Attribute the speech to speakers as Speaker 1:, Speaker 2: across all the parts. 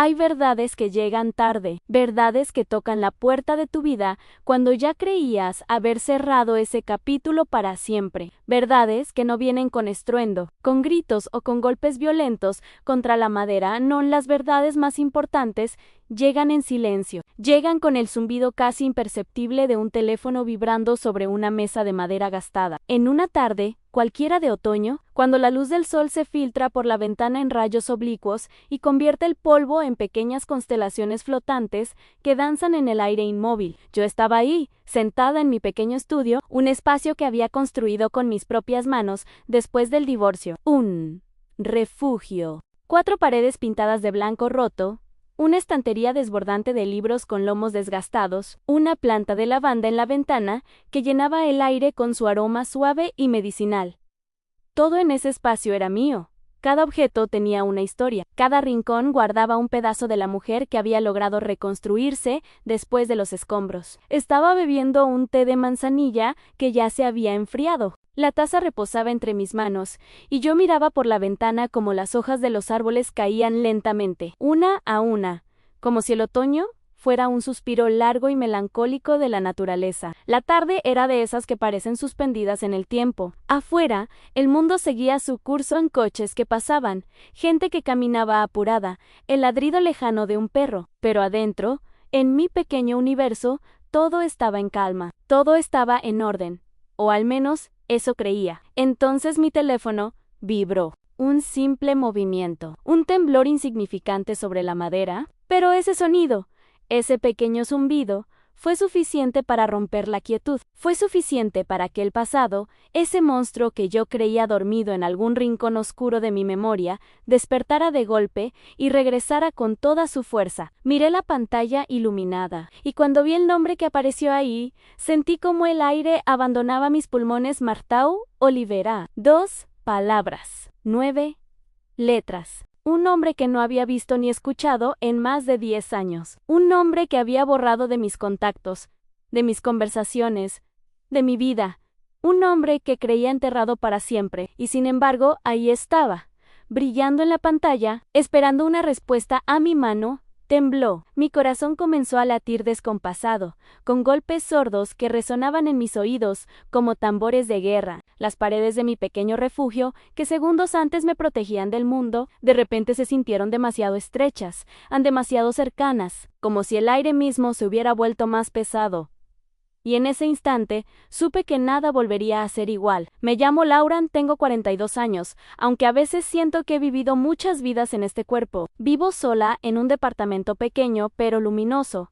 Speaker 1: Hay verdades que llegan tarde, verdades que tocan la puerta de tu vida cuando ya creías haber cerrado ese capítulo para siempre. Verdades que no vienen con estruendo, con gritos o con golpes violentos contra la madera. No, las verdades más importantes llegan en silencio, llegan con el zumbido casi imperceptible de un teléfono vibrando sobre una mesa de madera gastada. En una tarde, cualquiera de otoño, cuando la luz del sol se filtra por la ventana en rayos oblicuos y convierte el polvo en pequeñas constelaciones flotantes que danzan en el aire inmóvil. Yo estaba ahí, sentada en mi pequeño estudio, un espacio que había construido con mis propias manos después del divorcio. Un refugio. 4 paredes pintadas de blanco roto, una estantería desbordante de libros con lomos desgastados, una planta de lavanda en la ventana que llenaba el aire con su aroma suave y medicinal. Todo en ese espacio era mío. Cada objeto tenía una historia. Cada rincón guardaba un pedazo de la mujer que había logrado reconstruirse después de los escombros. Estaba bebiendo un té de manzanilla que ya se había enfriado. La taza reposaba entre mis manos, y yo miraba por la ventana como las hojas de los árboles caían lentamente, una a una, como si el otoño fuera un suspiro largo y melancólico de la naturaleza. La tarde era de esas que parecen suspendidas en el tiempo. Afuera, el mundo seguía su curso en coches que pasaban, gente que caminaba apurada, el ladrido lejano de un perro, pero adentro, en mi pequeño universo, todo estaba en calma, todo estaba en orden, o al menos eso creía. Entonces mi teléfono vibró. Un simple movimiento, un temblor insignificante sobre la madera, pero ese sonido, ese pequeño zumbido, fue suficiente para romper la quietud. Fue suficiente para que el pasado, ese monstruo que yo creía dormido en algún rincón oscuro de mi memoria, despertara de golpe y regresara con toda su fuerza. Miré la pantalla iluminada, y cuando vi el nombre que apareció ahí, sentí como el aire abandonaba mis pulmones. Martau Olivera. 2 palabras. 9 letras. Un nombre que no había visto ni escuchado en más de 10 años. Un nombre que había borrado de mis contactos, de mis conversaciones, de mi vida. Un nombre que creía enterrado para siempre, y sin embargo, ahí estaba, brillando en la pantalla, esperando una respuesta a mi mano. Tembló. Mi corazón comenzó a latir descompasado, con golpes sordos que resonaban en mis oídos como tambores de guerra. Las paredes de mi pequeño refugio, que segundos antes me protegían del mundo, de repente se sintieron demasiado estrechas, demasiado cercanas, como si el aire mismo se hubiera vuelto más pesado. Y en ese instante, supe que nada volvería a ser igual. Me llamo Lauren, tengo 42 años, aunque a veces siento que he vivido muchas vidas en este cuerpo. Vivo sola en un departamento pequeño pero luminoso,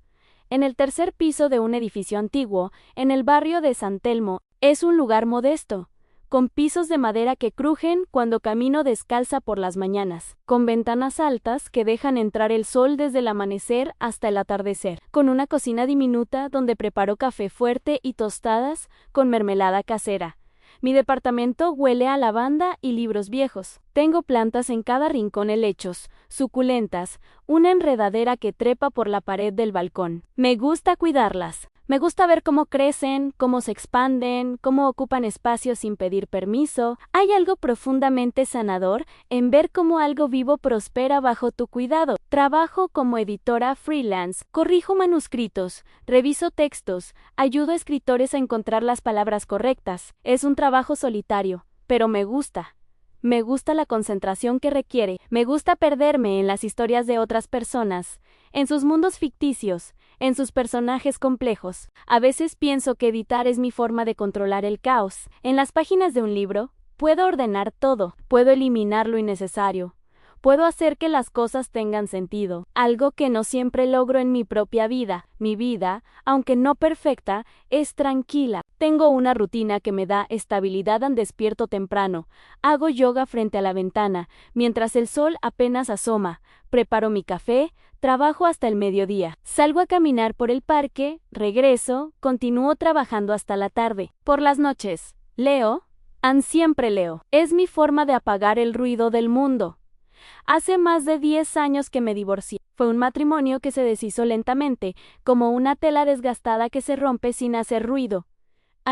Speaker 1: en el 3er piso de un edificio antiguo, en el barrio de San Telmo. Es un lugar modesto, con pisos de madera que crujen cuando camino descalza por las mañanas, con ventanas altas que dejan entrar el sol desde el amanecer hasta el atardecer, con una cocina diminuta donde preparo café fuerte y tostadas con mermelada casera. Mi departamento huele a lavanda y libros viejos. Tengo plantas en cada rincón, helechos, suculentas, una enredadera que trepa por la pared del balcón. Me gusta cuidarlas. Me gusta ver cómo crecen, cómo se expanden, cómo ocupan espacio sin pedir permiso. Hay algo profundamente sanador en ver cómo algo vivo prospera bajo tu cuidado. Trabajo como editora freelance, corrijo manuscritos, reviso textos, ayudo a escritores a encontrar las palabras correctas. Es un trabajo solitario, pero me gusta. Me gusta la concentración que requiere. Me gusta perderme en las historias de otras personas, en sus mundos ficticios, en sus personajes complejos. A veces pienso que editar es mi forma de controlar el caos. En las páginas de un libro, puedo ordenar todo, puedo eliminar lo innecesario, puedo hacer que las cosas tengan sentido, algo que no siempre logro en mi propia vida. Mi vida, aunque no perfecta, es tranquila. Tengo una rutina que me da estabilidad. Despierto temprano, hago yoga frente a la ventana, mientras el sol apenas asoma, preparo mi café, trabajo hasta el mediodía, salgo a caminar por el parque, regreso, continúo trabajando hasta la tarde. Por las noches, leo, siempre leo. Es mi forma de apagar el ruido del mundo. Hace más de 10 años que me divorcié. Fue un matrimonio que se deshizo lentamente, como una tela desgastada que se rompe sin hacer ruido.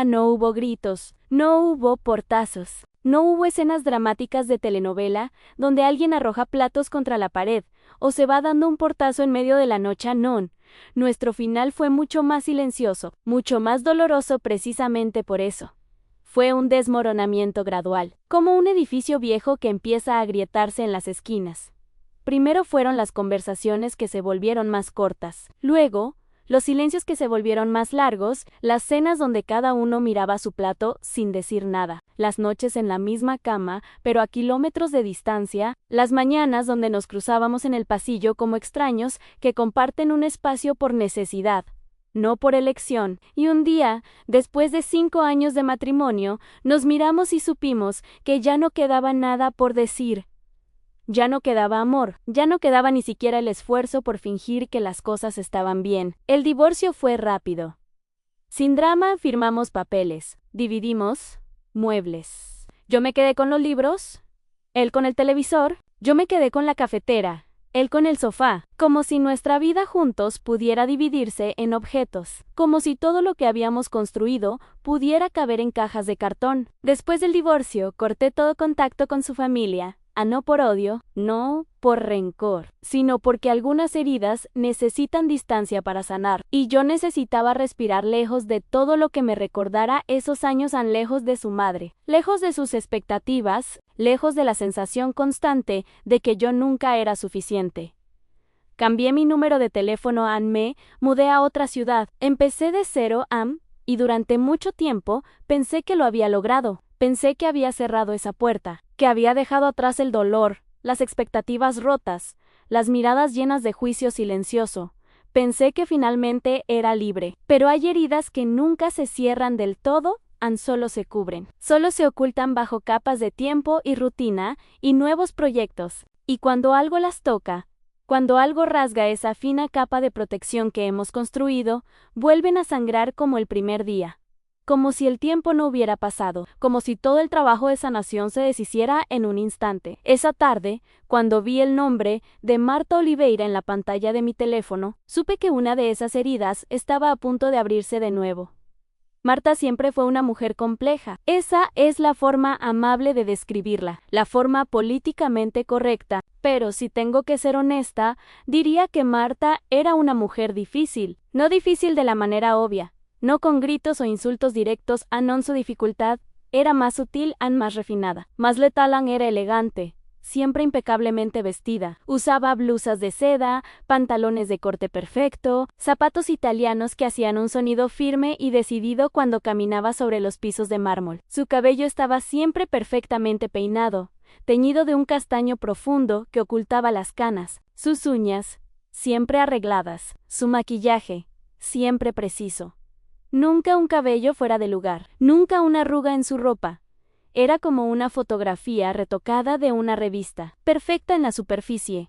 Speaker 1: No hubo gritos, no hubo portazos. No hubo escenas dramáticas de telenovela, donde alguien arroja platos contra la pared, o se va dando un portazo en medio de la noche. No. Nuestro final fue mucho más silencioso, mucho más doloroso precisamente por eso. Fue un desmoronamiento gradual, como un edificio viejo que empieza a agrietarse en las esquinas. Primero fueron las conversaciones que se volvieron más cortas, luego, los silencios que se volvieron más largos, las cenas donde cada uno miraba su plato sin decir nada, las noches en la misma cama, pero a kilómetros de distancia, las mañanas donde nos cruzábamos en el pasillo como extraños que comparten un espacio por necesidad, no por elección, y un día, después de 5 años de matrimonio, nos miramos y supimos que ya no quedaba nada por decir. Ya no quedaba amor, ya no quedaba ni siquiera el esfuerzo por fingir que las cosas estaban bien. El divorcio fue rápido. Sin drama firmamos papeles, dividimos muebles. Yo me quedé con los libros, él con el televisor, yo me quedé con la cafetera, él con el sofá, como si nuestra vida juntos pudiera dividirse en objetos, como si todo lo que habíamos construido pudiera caber en cajas de cartón. Después del divorcio, corté todo contacto con su familia. No por odio, no por rencor, sino porque algunas heridas necesitan distancia para sanar, y yo necesitaba respirar lejos de todo lo que me recordara esos años tan lejos de su madre, lejos de sus expectativas, lejos de la sensación constante de que yo nunca era suficiente. Cambié mi número de teléfono, me mudé a otra ciudad, empecé de cero, y durante mucho tiempo pensé que lo había logrado. Pensé que había cerrado esa puerta, que había dejado atrás el dolor, las expectativas rotas, las miradas llenas de juicio silencioso. Pensé que finalmente era libre. Pero hay heridas que nunca se cierran del todo, solo se cubren. Solo se ocultan bajo capas de tiempo y rutina y nuevos proyectos. Y cuando algo las toca, cuando algo rasga esa fina capa de protección que hemos construido, vuelven a sangrar como el primer día. Como si el tiempo no hubiera pasado, como si todo el trabajo de sanación se deshiciera en un instante. Esa tarde, cuando vi el nombre de Marta Oliveira en la pantalla de mi teléfono, supe que una de esas heridas estaba a punto de abrirse de nuevo. Marta siempre fue una mujer compleja. Esa es la forma amable de describirla, la forma políticamente correcta. Pero si tengo que ser honesta, diría que Marta era una mujer difícil. No difícil de la manera obvia. No con gritos o insultos directos, su dificultad era más sutil, más refinada. Más letal, era elegante, siempre impecablemente vestida. Usaba blusas de seda, pantalones de corte perfecto, zapatos italianos que hacían un sonido firme y decidido cuando caminaba sobre los pisos de mármol. Su cabello estaba siempre perfectamente peinado, teñido de un castaño profundo que ocultaba las canas. Sus uñas, siempre arregladas. Su maquillaje, siempre preciso. Nunca un cabello fuera de lugar, nunca una arruga en su ropa. Era como una fotografía retocada de una revista, perfecta en la superficie.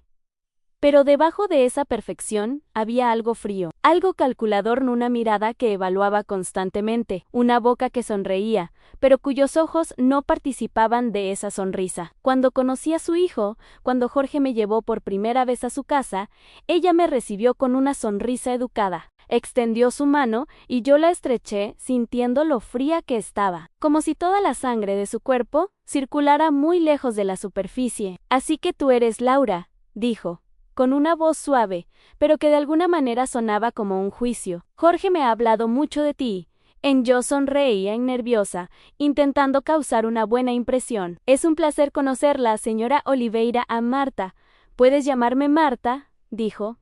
Speaker 1: Pero debajo de esa perfección había algo frío, algo calculador, una mirada que evaluaba constantemente, una boca que sonreía, pero cuyos ojos no participaban de esa sonrisa. Cuando conocí a su hijo, cuando Jorge me llevó por primera vez a su casa, ella me recibió con una sonrisa educada. Extendió su mano y yo la estreché sintiendo lo fría que estaba, como si toda la sangre de su cuerpo circulara muy lejos de la superficie. Así que tú eres Laura, dijo, con una voz suave, pero que de alguna manera sonaba como un juicio. Jorge me ha hablado mucho de ti. Yo sonreía nerviosa, intentando causar una buena impresión. Es un placer conocerla, señora Oliveira. Marta. ¿Puedes llamarme Marta?, dijo.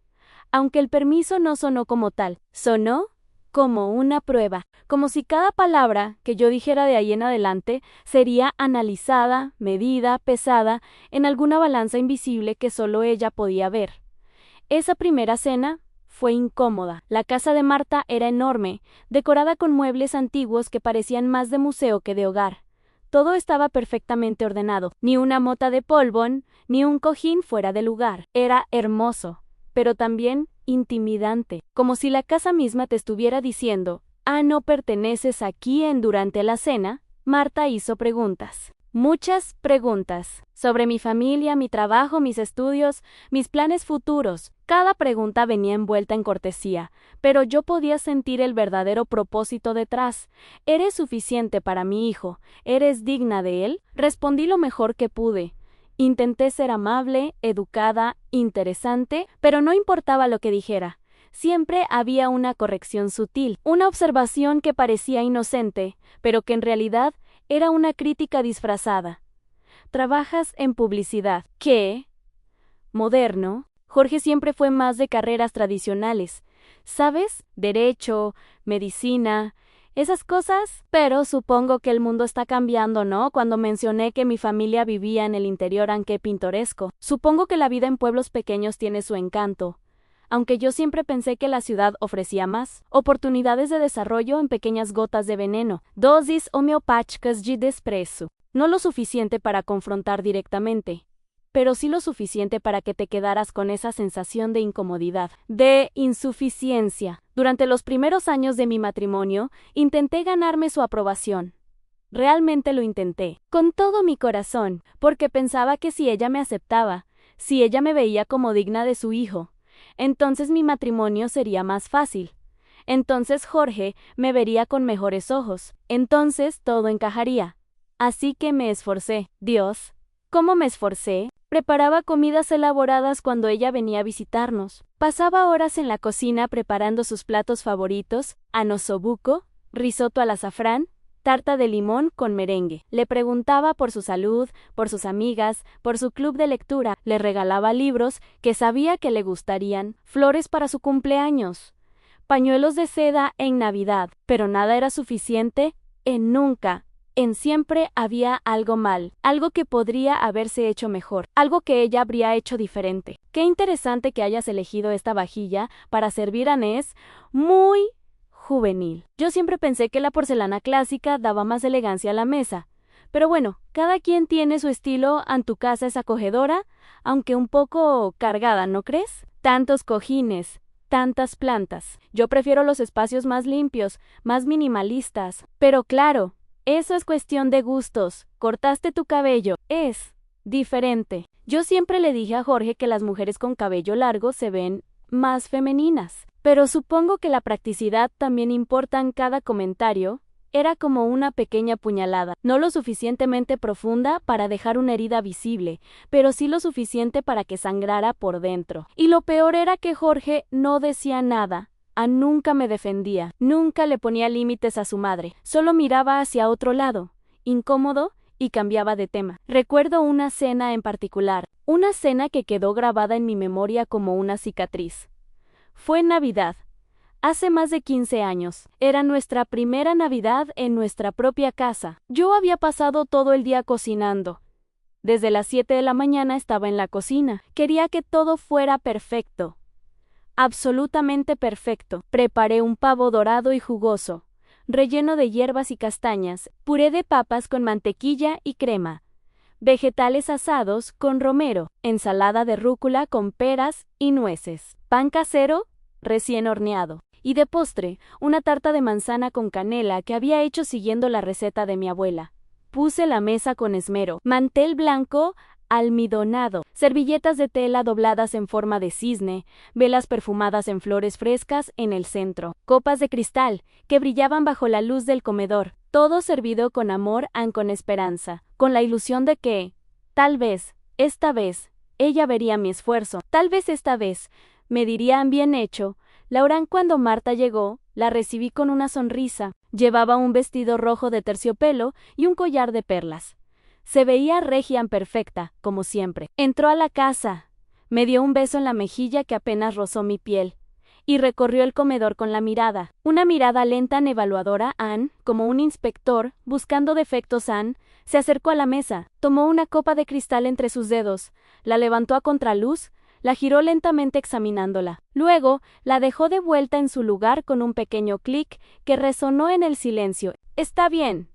Speaker 1: Aunque el permiso no sonó como tal, sonó como una prueba, como si cada palabra que yo dijera de ahí en adelante sería analizada, medida, pesada en alguna balanza invisible que solo ella podía ver. Esa primera cena fue incómoda. La casa de Marta era enorme, decorada con muebles antiguos que parecían más de museo que de hogar. Todo estaba perfectamente ordenado, ni una mota de polvo, ni un cojín fuera de lugar. Era hermoso, pero también intimidante, como si la casa misma te estuviera diciendo, no perteneces aquí. Durante la cena, Marta hizo preguntas. Muchas preguntas, sobre mi familia, mi trabajo, mis estudios, mis planes futuros, Cada pregunta venía envuelta en cortesía, pero yo podía sentir el verdadero propósito detrás. ¿Eres suficiente para mi hijo? ¿Eres digna de él? Respondí lo mejor que pude. Intenté ser amable, educada, interesante, pero no importaba lo que dijera. Siempre había una corrección sutil, una observación que parecía inocente, pero que en realidad era una crítica disfrazada. ¿Trabajas en publicidad? ¿Qué? ¿Moderno? Jorge siempre fue más de carreras tradicionales, ¿sabes? Derecho, medicina, esas cosas. Pero supongo que el mundo está cambiando, ¿no? Cuando mencioné que mi familia vivía en el interior, aunque pintoresco. Supongo que la vida en pueblos pequeños tiene su encanto, aunque yo siempre pensé que la ciudad ofrecía más oportunidades de desarrollo en pequeñas gotas de veneno, dosis homeopáticas de desprezo. No lo suficiente para confrontar directamente, pero sí lo suficiente para que te quedaras con esa sensación de incomodidad, de insuficiencia. Durante los primeros años de mi matrimonio, intenté ganarme su aprobación. Realmente lo intenté, con todo mi corazón, porque pensaba que si ella me aceptaba, si ella me veía como digna de su hijo, entonces mi matrimonio sería más fácil. Entonces Jorge me vería con mejores ojos. Entonces todo encajaría. Así que me esforcé. Dios, ¿cómo me esforcé? Preparaba comidas elaboradas cuando ella venía a visitarnos. Pasaba horas en la cocina preparando sus platos favoritos, anosobuco, risotto al azafrán, tarta de limón con merengue. Le preguntaba por su salud, por sus amigas, por su club de lectura. Le regalaba libros que sabía que le gustarían, flores para su cumpleaños, pañuelos de seda en Navidad. Pero nada era suficiente, nunca. Siempre había algo mal, algo que podría haberse hecho mejor, algo que ella habría hecho diferente. Qué interesante que hayas elegido esta vajilla para servir anís, muy juvenil. Yo siempre pensé que la porcelana clásica daba más elegancia a la mesa. Pero bueno, cada quien tiene su estilo. Tu casa es acogedora, aunque un poco cargada, ¿no crees? Tantos cojines, tantas plantas. Yo prefiero los espacios más limpios, más minimalistas. Pero claro, eso es cuestión de gustos. Cortaste tu cabello. Es diferente. Yo siempre le dije a Jorge que las mujeres con cabello largo se ven más femeninas. Pero supongo que la practicidad también importa en cada comentario. Era como una pequeña puñalada, no lo suficientemente profunda para dejar una herida visible, pero sí lo suficiente para que sangrara por dentro. Y lo peor era que Jorge no decía nada. Nunca me defendía, nunca le ponía límites a su madre, solo miraba hacia otro lado, incómodo, y cambiaba de tema. Recuerdo una cena en particular, una cena que quedó grabada en mi memoria como una cicatriz. Fue en Navidad, hace más de 15 años. Era nuestra primera Navidad en nuestra propia casa. Yo había pasado todo el día cocinando. Desde las 7 de la mañana estaba en la cocina. Quería que todo fuera perfecto. Absolutamente perfecto. Preparé un pavo dorado y jugoso, relleno de hierbas y castañas, puré de papas con mantequilla y crema, vegetales asados con romero, ensalada de rúcula con peras y nueces, pan casero recién horneado, y de postre, una tarta de manzana con canela que había hecho siguiendo la receta de mi abuela. Puse la mesa con esmero, mantel blanco almidonado, servilletas de tela dobladas en forma de cisne, velas perfumadas en flores frescas en el centro, copas de cristal que brillaban bajo la luz del comedor, todo servido con amor y con esperanza, con la ilusión de que, tal vez, esta vez, ella vería mi esfuerzo, tal vez esta vez, me dirían bien hecho. Laurán, cuando Marta llegó, la recibí con una sonrisa. Llevaba un vestido rojo de terciopelo y un collar de perlas. Se veía regia perfecta, como siempre. Entró a la casa, me dio un beso en la mejilla que apenas rozó mi piel, y recorrió el comedor con la mirada. Una mirada lenta y evaluadora. Como un inspector, buscando defectos, se acercó a la mesa, tomó una copa de cristal entre sus dedos, la levantó a contraluz, la giró lentamente examinándola. Luego, la dejó de vuelta en su lugar con un pequeño clic que resonó en el silencio. «Está bien»,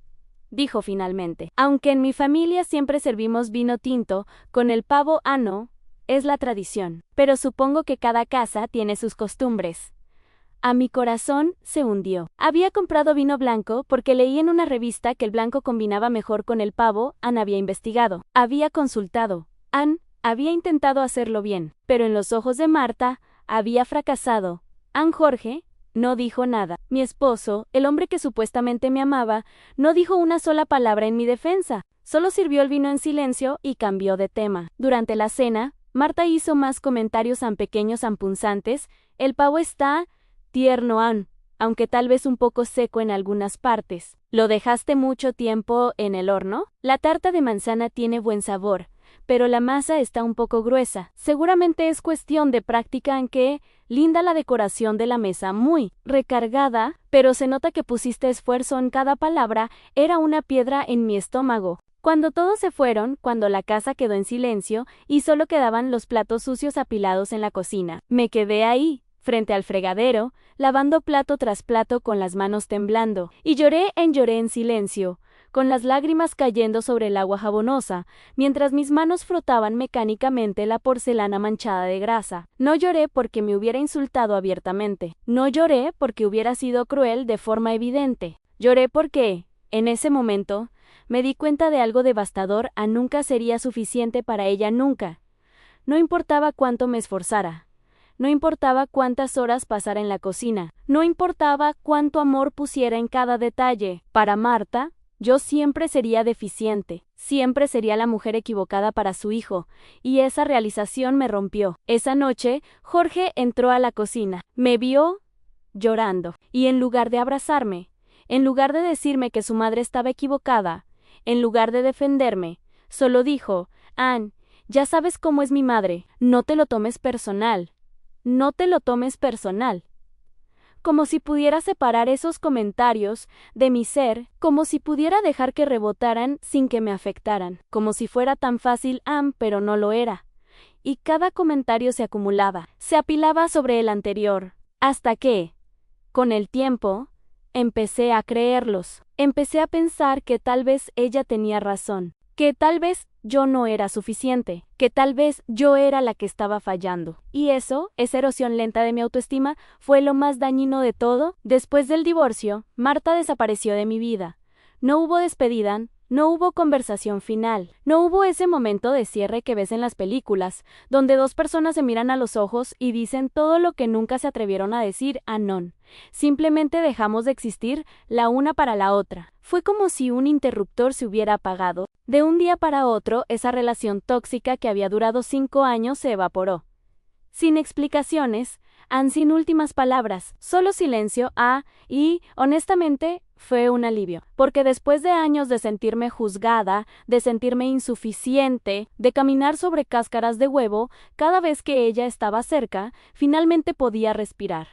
Speaker 1: dijo finalmente. «Aunque en mi familia siempre servimos vino tinto, con el pavo no, es la tradición. Pero supongo que cada casa tiene sus costumbres». A mi corazón se hundió. Había comprado vino blanco porque leí en una revista que el blanco combinaba mejor con el pavo. Había investigado. Había consultado. Había intentado hacerlo bien, pero en los ojos de Marta, había fracasado. Jorge no dijo nada. Mi esposo, el hombre que supuestamente me amaba, no dijo una sola palabra en mi defensa. Solo sirvió el vino en silencio y cambió de tema. Durante la cena, Marta hizo más comentarios tan pequeños tan punzantes. El pavo está tierno, aunque tal vez un poco seco en algunas partes. ¿Lo dejaste mucho tiempo en el horno? La tarta de manzana tiene buen sabor, pero la masa está un poco gruesa. Seguramente es cuestión de práctica. Linda la decoración de la mesa, muy recargada, pero se nota que pusiste esfuerzo en cada palabra. Era una piedra en mi estómago. Cuando todos se fueron, cuando la casa quedó en silencio y solo quedaban los platos sucios apilados en la cocina, me quedé ahí, frente al fregadero, lavando plato tras plato con las manos temblando, y lloré en silencio, con las lágrimas cayendo sobre el agua jabonosa, mientras mis manos frotaban mecánicamente la porcelana manchada de grasa. No lloré porque me hubiera insultado abiertamente. No lloré porque hubiera sido cruel de forma evidente. Lloré porque, en ese momento, me di cuenta de algo devastador. Nunca sería suficiente para ella, nunca. No importaba cuánto me esforzara. No importaba cuántas horas pasara en la cocina. No importaba cuánto amor pusiera en cada detalle. Para Marta, yo siempre sería deficiente. Siempre sería la mujer equivocada para su hijo. Y esa realización me rompió. Esa noche, Jorge entró a la cocina. Me vio llorando. Y en lugar de abrazarme, en lugar de decirme que su madre estaba equivocada, en lugar de defenderme, solo dijo: Ann, ya sabes cómo es mi madre. No te lo tomes personal. No te lo tomes personal. Como si pudiera separar esos comentarios de mi ser, como si pudiera dejar que rebotaran sin que me afectaran, como si fuera tan fácil, pero no lo era. Y cada comentario se acumulaba, se apilaba sobre el anterior, hasta que, con el tiempo, empecé a creerlos. Empecé a pensar que tal vez ella tenía razón, que tal vez yo no era suficiente, que tal vez yo era la que estaba fallando. Y esa erosión lenta de mi autoestima, fue lo más dañino de todo. Después del divorcio, Marta desapareció de mi vida. No hubo despedida, no hubo conversación final, no hubo ese momento de cierre que ves en las películas, donde dos personas se miran a los ojos y dicen todo lo que nunca se atrevieron a decir. No. Simplemente dejamos de existir la una para la otra. Fue como si un interruptor se hubiera apagado. De un día para otro, esa relación tóxica que había durado 5 años se evaporó. Sin explicaciones, sin últimas palabras, solo silencio, y, honestamente, fue un alivio, porque después de años de sentirme juzgada, de sentirme insuficiente, de caminar sobre cáscaras de huevo, cada vez que ella estaba cerca, finalmente podía respirar.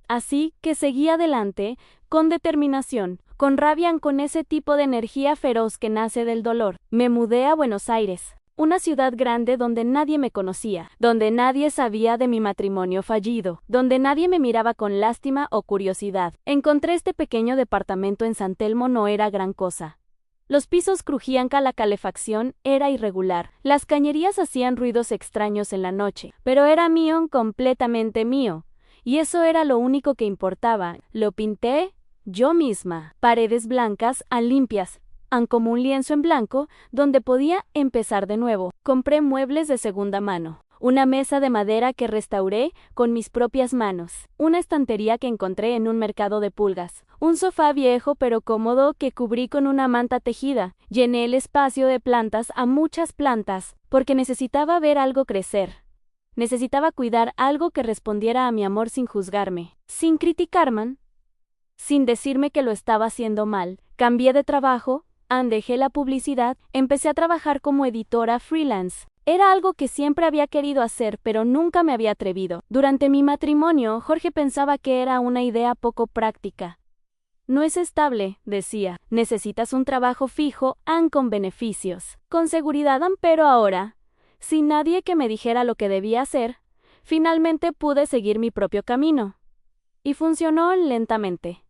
Speaker 1: Así que seguí adelante, con determinación, con rabia, con ese tipo de energía feroz que nace del dolor. Me mudé a Buenos Aires, una ciudad grande donde nadie me conocía, donde nadie sabía de mi matrimonio fallido, donde nadie me miraba con lástima o curiosidad. Encontré este pequeño departamento en San Telmo. No era gran cosa. Los pisos crujían, la calefacción era irregular, las cañerías hacían ruidos extraños en la noche, pero era mío, completamente mío. Y eso era lo único que importaba. Lo pinté yo misma. Paredes blancas, limpias, como un lienzo en blanco, donde podía empezar de nuevo. Compré muebles de segunda mano. Una mesa de madera que restauré con mis propias manos. Una estantería que encontré en un mercado de pulgas. Un sofá viejo pero cómodo que cubrí con una manta tejida. Llené el espacio de plantas, muchas plantas, porque necesitaba ver algo crecer. Necesitaba cuidar algo que respondiera a mi amor sin juzgarme, sin criticarme, sin decirme que lo estaba haciendo mal. Cambié de trabajo, dejé la publicidad, empecé a trabajar como editora freelance. Era algo que siempre había querido hacer, pero nunca me había atrevido. Durante mi matrimonio, Jorge pensaba que era una idea poco práctica. No es estable, decía. Necesitas un trabajo fijo, con beneficios, con seguridad, pero ahora, sin nadie que me dijera lo que debía hacer, finalmente pude seguir mi propio camino. Y funcionó lentamente.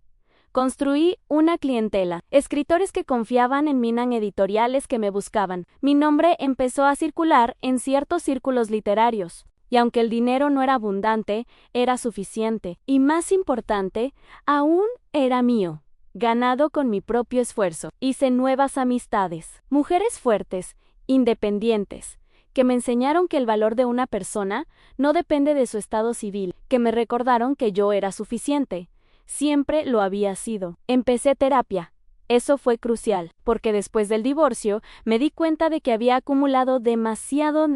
Speaker 1: Construí una clientela, escritores que confiaban en mí, editoriales que me buscaban. Mi nombre empezó a circular en ciertos círculos literarios. Y aunque el dinero no era abundante, era suficiente. Y más importante, aún era mío, ganado con mi propio esfuerzo. Hice nuevas amistades, mujeres fuertes, independientes, que me enseñaron que el valor de una persona no depende de su estado civil, que me recordaron que yo era suficiente. Siempre lo había sido. Empecé terapia. Eso fue crucial, porque después del divorcio me di cuenta de que había acumulado demasiado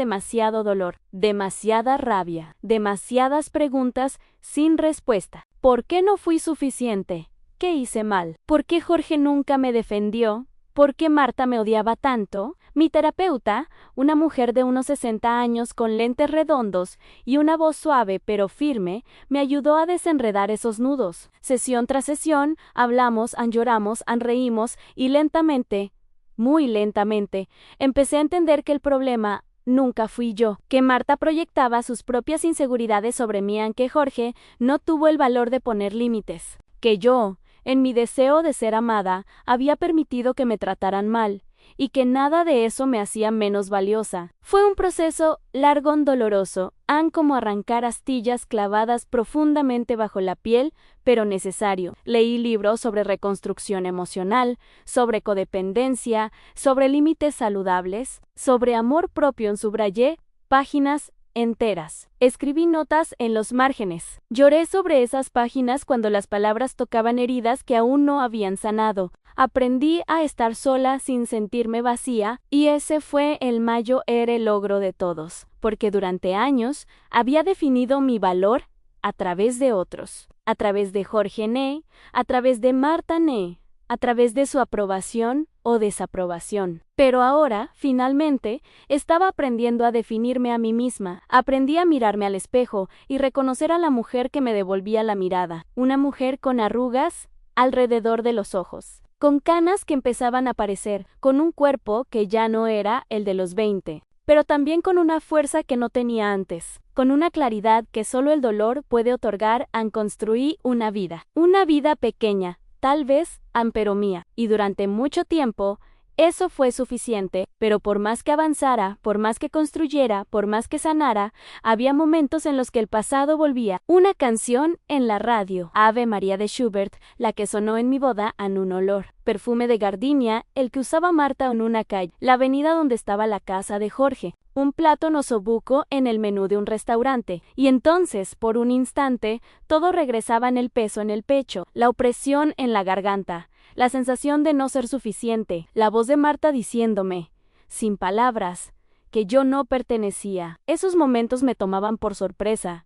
Speaker 1: dolor, demasiada rabia, demasiadas preguntas sin respuesta. ¿Por qué no fui suficiente? ¿Qué hice mal? ¿Por qué Jorge nunca me defendió? ¿Por qué Marta me odiaba tanto? Mi terapeuta, una mujer de unos 60 años con lentes redondos y una voz suave pero firme, me ayudó a desenredar esos nudos. Sesión tras sesión, hablamos, lloramos, reímos y lentamente, muy lentamente, empecé a entender que el problema nunca fui yo, que Marta proyectaba sus propias inseguridades sobre mí, aunque Jorge no tuvo el valor de poner límites, que yo, en mi deseo de ser amada, había permitido que me trataran mal, y que nada de eso me hacía menos valiosa. Fue un proceso largo y doloroso, como arrancar astillas clavadas profundamente bajo la piel, pero necesario. Leí libros sobre reconstrucción emocional, sobre codependencia, sobre límites saludables, sobre amor propio, subrayé páginas enteras. Escribí notas en los márgenes. Lloré sobre esas páginas cuando las palabras tocaban heridas que aún no habían sanado. Aprendí a estar sola sin sentirme vacía, y ese fue el mayor logro de todos, porque durante años había definido mi valor a través de otros, a través de Jorge Ne, a través de Marta Ne, a través de su aprobación o desaprobación. Pero ahora, finalmente, estaba aprendiendo a definirme a mí misma. Aprendí a mirarme al espejo y reconocer a la mujer que me devolvía la mirada. Una mujer con arrugas alrededor de los ojos, con canas que empezaban a aparecer, con un cuerpo que ya no era el de los 20, pero también con una fuerza que no tenía antes, con una claridad que solo el dolor puede otorgar. Construí una vida pequeña, tal vez, pero mía, y durante mucho tiempo, eso fue suficiente, pero por más que avanzara, por más que construyera, por más que sanara, había momentos en los que el pasado volvía. Una canción en la radio, Ave María de Schubert, la que sonó en mi boda, en un olor. Perfume de gardenia, el que usaba Marta en una calle, la avenida donde estaba la casa de Jorge. Un plato osobuco en el menú de un restaurante, y entonces, por un instante, todo regresaba en el peso en el pecho, la opresión en la garganta, la sensación de no ser suficiente, la voz de Marta diciéndome, sin palabras, que yo no pertenecía. Esos momentos me tomaban por sorpresa.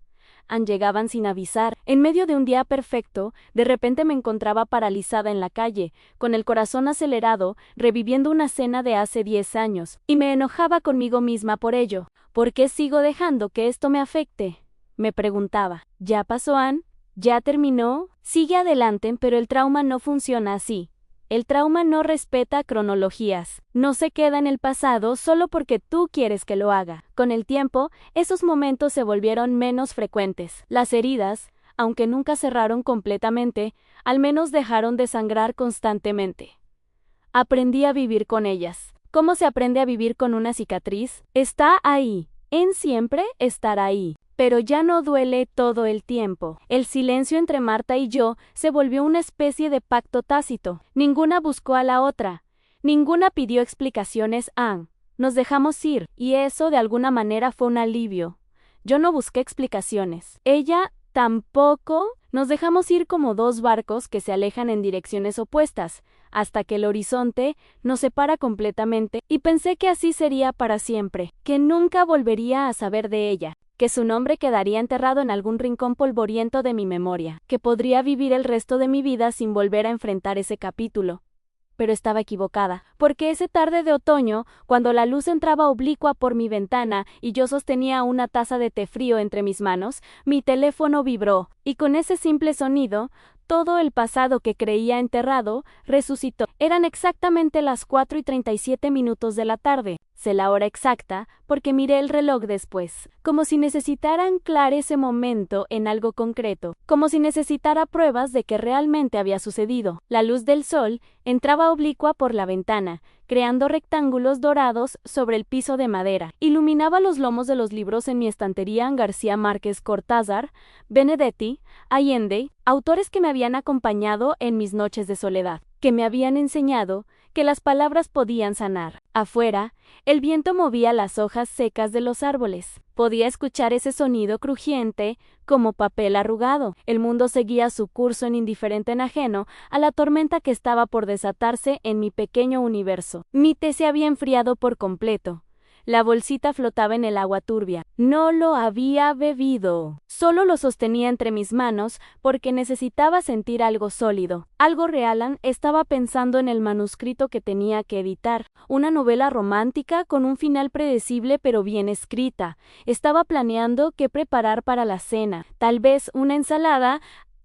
Speaker 1: Llegaban sin avisar. En medio de un día perfecto, de repente me encontraba paralizada en la calle, con el corazón acelerado, reviviendo una cena de hace 10 años, y me enojaba conmigo misma por ello. ¿Por qué sigo dejando que esto me afecte? Me preguntaba. ¿Ya pasó, Ann? ¿Ya terminó? Sigue adelante, pero el trauma no funciona así. El trauma no respeta cronologías, no se queda en el pasado solo porque tú quieres que lo haga. Con el tiempo, esos momentos se volvieron menos frecuentes. Las heridas, aunque nunca cerraron completamente, al menos dejaron de sangrar constantemente. Aprendí a vivir con ellas. ¿Cómo se aprende a vivir con una cicatriz? Está ahí, siempre estará ahí. Pero ya no duele todo el tiempo. El silencio entre Marta y yo se volvió una especie de pacto tácito. Ninguna buscó a la otra. Ninguna pidió explicaciones. Nos dejamos ir, y eso de alguna manera fue un alivio. Yo no busqué explicaciones. Ella tampoco. Nos dejamos ir como dos barcos que se alejan en direcciones opuestas, hasta que el horizonte nos separa completamente, y pensé que así sería para siempre, que nunca volvería a saber de ella, que su nombre quedaría enterrado en algún rincón polvoriento de mi memoria, que podría vivir el resto de mi vida sin volver a enfrentar ese capítulo. Pero estaba equivocada, porque esa tarde de otoño, cuando la luz entraba oblicua por mi ventana y yo sostenía una taza de té frío entre mis manos, mi teléfono vibró, y con ese simple sonido, todo el pasado que creía enterrado resucitó. Eran exactamente las 4:37 de la tarde. Sé la hora exacta porque miré el reloj después, como si necesitara anclar ese momento en algo concreto, como si necesitara pruebas de que realmente había sucedido. La luz del sol entraba oblicua por la ventana, creando rectángulos dorados sobre el piso de madera. Iluminaba los lomos de los libros en mi estantería en García Márquez, Cortázar, Benedetti, Allende, autores que me habían acompañado en mis noches de soledad, que me habían enseñado que las palabras podían sanar. Afuera, el viento movía las hojas secas de los árboles. Podía escuchar ese sonido crujiente, como papel arrugado. El mundo seguía su curso en indiferente ajeno a la tormenta que estaba por desatarse en mi pequeño universo. Mi té se había enfriado por completo. La bolsita flotaba en el agua turbia. No lo había bebido. Solo lo sostenía entre mis manos porque necesitaba sentir algo sólido, algo real. Estaba pensando en el manuscrito que tenía que editar, una novela romántica con un final predecible pero bien escrita. Estaba planeando qué preparar para la cena, tal vez una ensalada,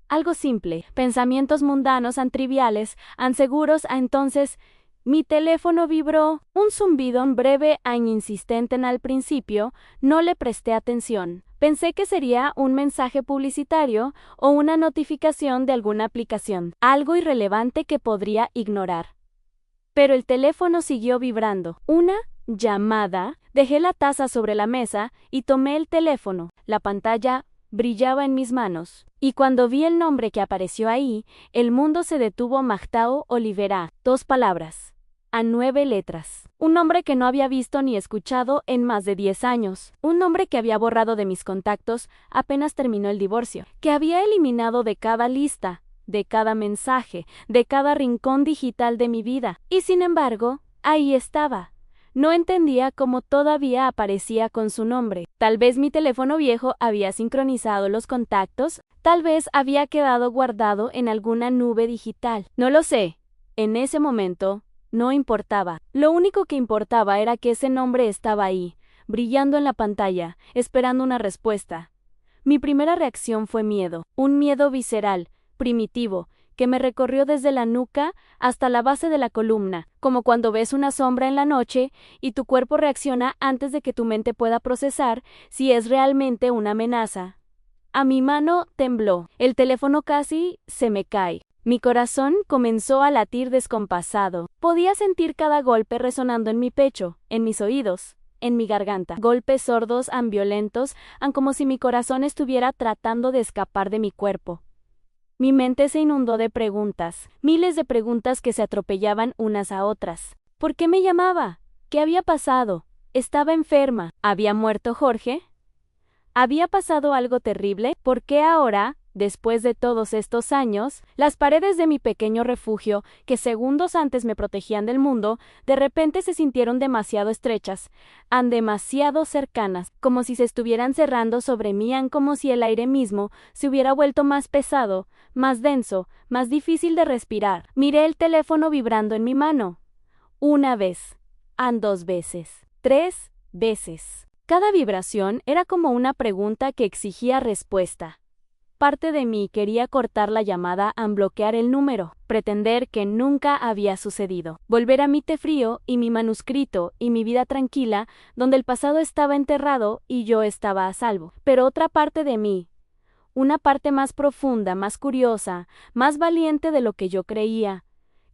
Speaker 1: algo simple. Pensamientos mundanos, triviales, seguros. Entonces mi teléfono vibró, un zumbido breve e insistente al principio. No le presté atención. Pensé que sería un mensaje publicitario o una notificación de alguna aplicación, algo irrelevante que podría ignorar. Pero el teléfono siguió vibrando. Una llamada. Dejé la taza sobre la mesa y tomé el teléfono. La pantalla brillaba en mis manos. Y cuando vi el nombre que apareció ahí, el mundo se detuvo. Magtao Olivera. 2 palabras. A 9 letras. Un nombre que no había visto ni escuchado en más de 10 años. Un nombre que había borrado de mis contactos apenas terminó el divorcio. Que había eliminado de cada lista, de cada mensaje, de cada rincón digital de mi vida. Y sin embargo, ahí estaba. No entendía cómo todavía aparecía con su nombre. Tal vez mi teléfono viejo había sincronizado los contactos, tal vez había quedado guardado en alguna nube digital. No lo sé. En ese momento, no importaba. Lo único que importaba era que ese nombre estaba ahí, brillando en la pantalla, esperando una respuesta. Mi primera reacción fue miedo, un miedo visceral, primitivo, que me recorrió desde la nuca hasta la base de la columna, como cuando ves una sombra en la noche y tu cuerpo reacciona antes de que tu mente pueda procesar si es realmente una amenaza. A mi mano tembló, el teléfono casi se me cae. Mi corazón comenzó a latir descompasado. Podía sentir cada golpe resonando en mi pecho, en mis oídos, en mi garganta. Golpes sordos, violentos, como si mi corazón estuviera tratando de escapar de mi cuerpo. Mi mente se inundó de preguntas, miles de preguntas que se atropellaban unas a otras. ¿Por qué me llamaba? ¿Qué había pasado? ¿Estaba enferma? ¿Había muerto Jorge? ¿Había pasado algo terrible? ¿Por qué ahora, después de todos estos años, las paredes de mi pequeño refugio, que segundos antes me protegían del mundo, de repente se sintieron demasiado estrechas, demasiado cercanas, como si se estuvieran cerrando sobre mí, como si el aire mismo se hubiera vuelto más pesado, más denso, más difícil de respirar? Miré el teléfono vibrando en mi mano. 1 vez, 2 veces, 3 veces. Cada vibración era como una pregunta que exigía respuesta. Parte de mí quería cortar la llamada, bloquear el número, pretender que nunca había sucedido, volver a mi té frío y mi manuscrito y mi vida tranquila, donde el pasado estaba enterrado y yo estaba a salvo. Pero otra parte de mí, una parte más profunda, más curiosa, más valiente de lo que yo creía,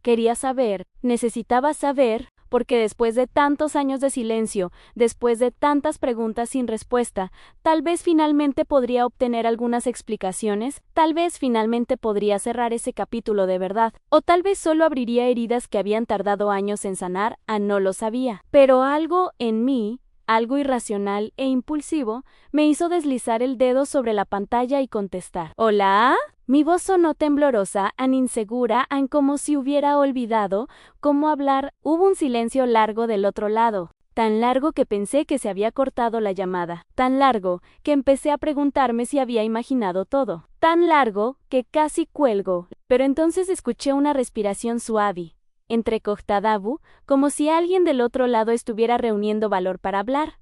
Speaker 1: quería saber, necesitaba saber, porque después de tantos años de silencio, después de tantas preguntas sin respuesta, tal vez finalmente podría obtener algunas explicaciones, tal vez finalmente podría cerrar ese capítulo de verdad, o tal vez solo abriría heridas que habían tardado años en sanar, no lo sabía. Pero algo en mí, algo irracional e impulsivo, me hizo deslizar el dedo sobre la pantalla y contestar. ¿Hola? Mi voz sonó temblorosa, insegura, como si hubiera olvidado cómo hablar. Hubo un silencio largo del otro lado, tan largo que pensé que se había cortado la llamada, tan largo que empecé a preguntarme si había imaginado todo, tan largo que casi cuelgo. Pero entonces escuché una respiración suave, entrecortada, como si alguien del otro lado estuviera reuniendo valor para hablar.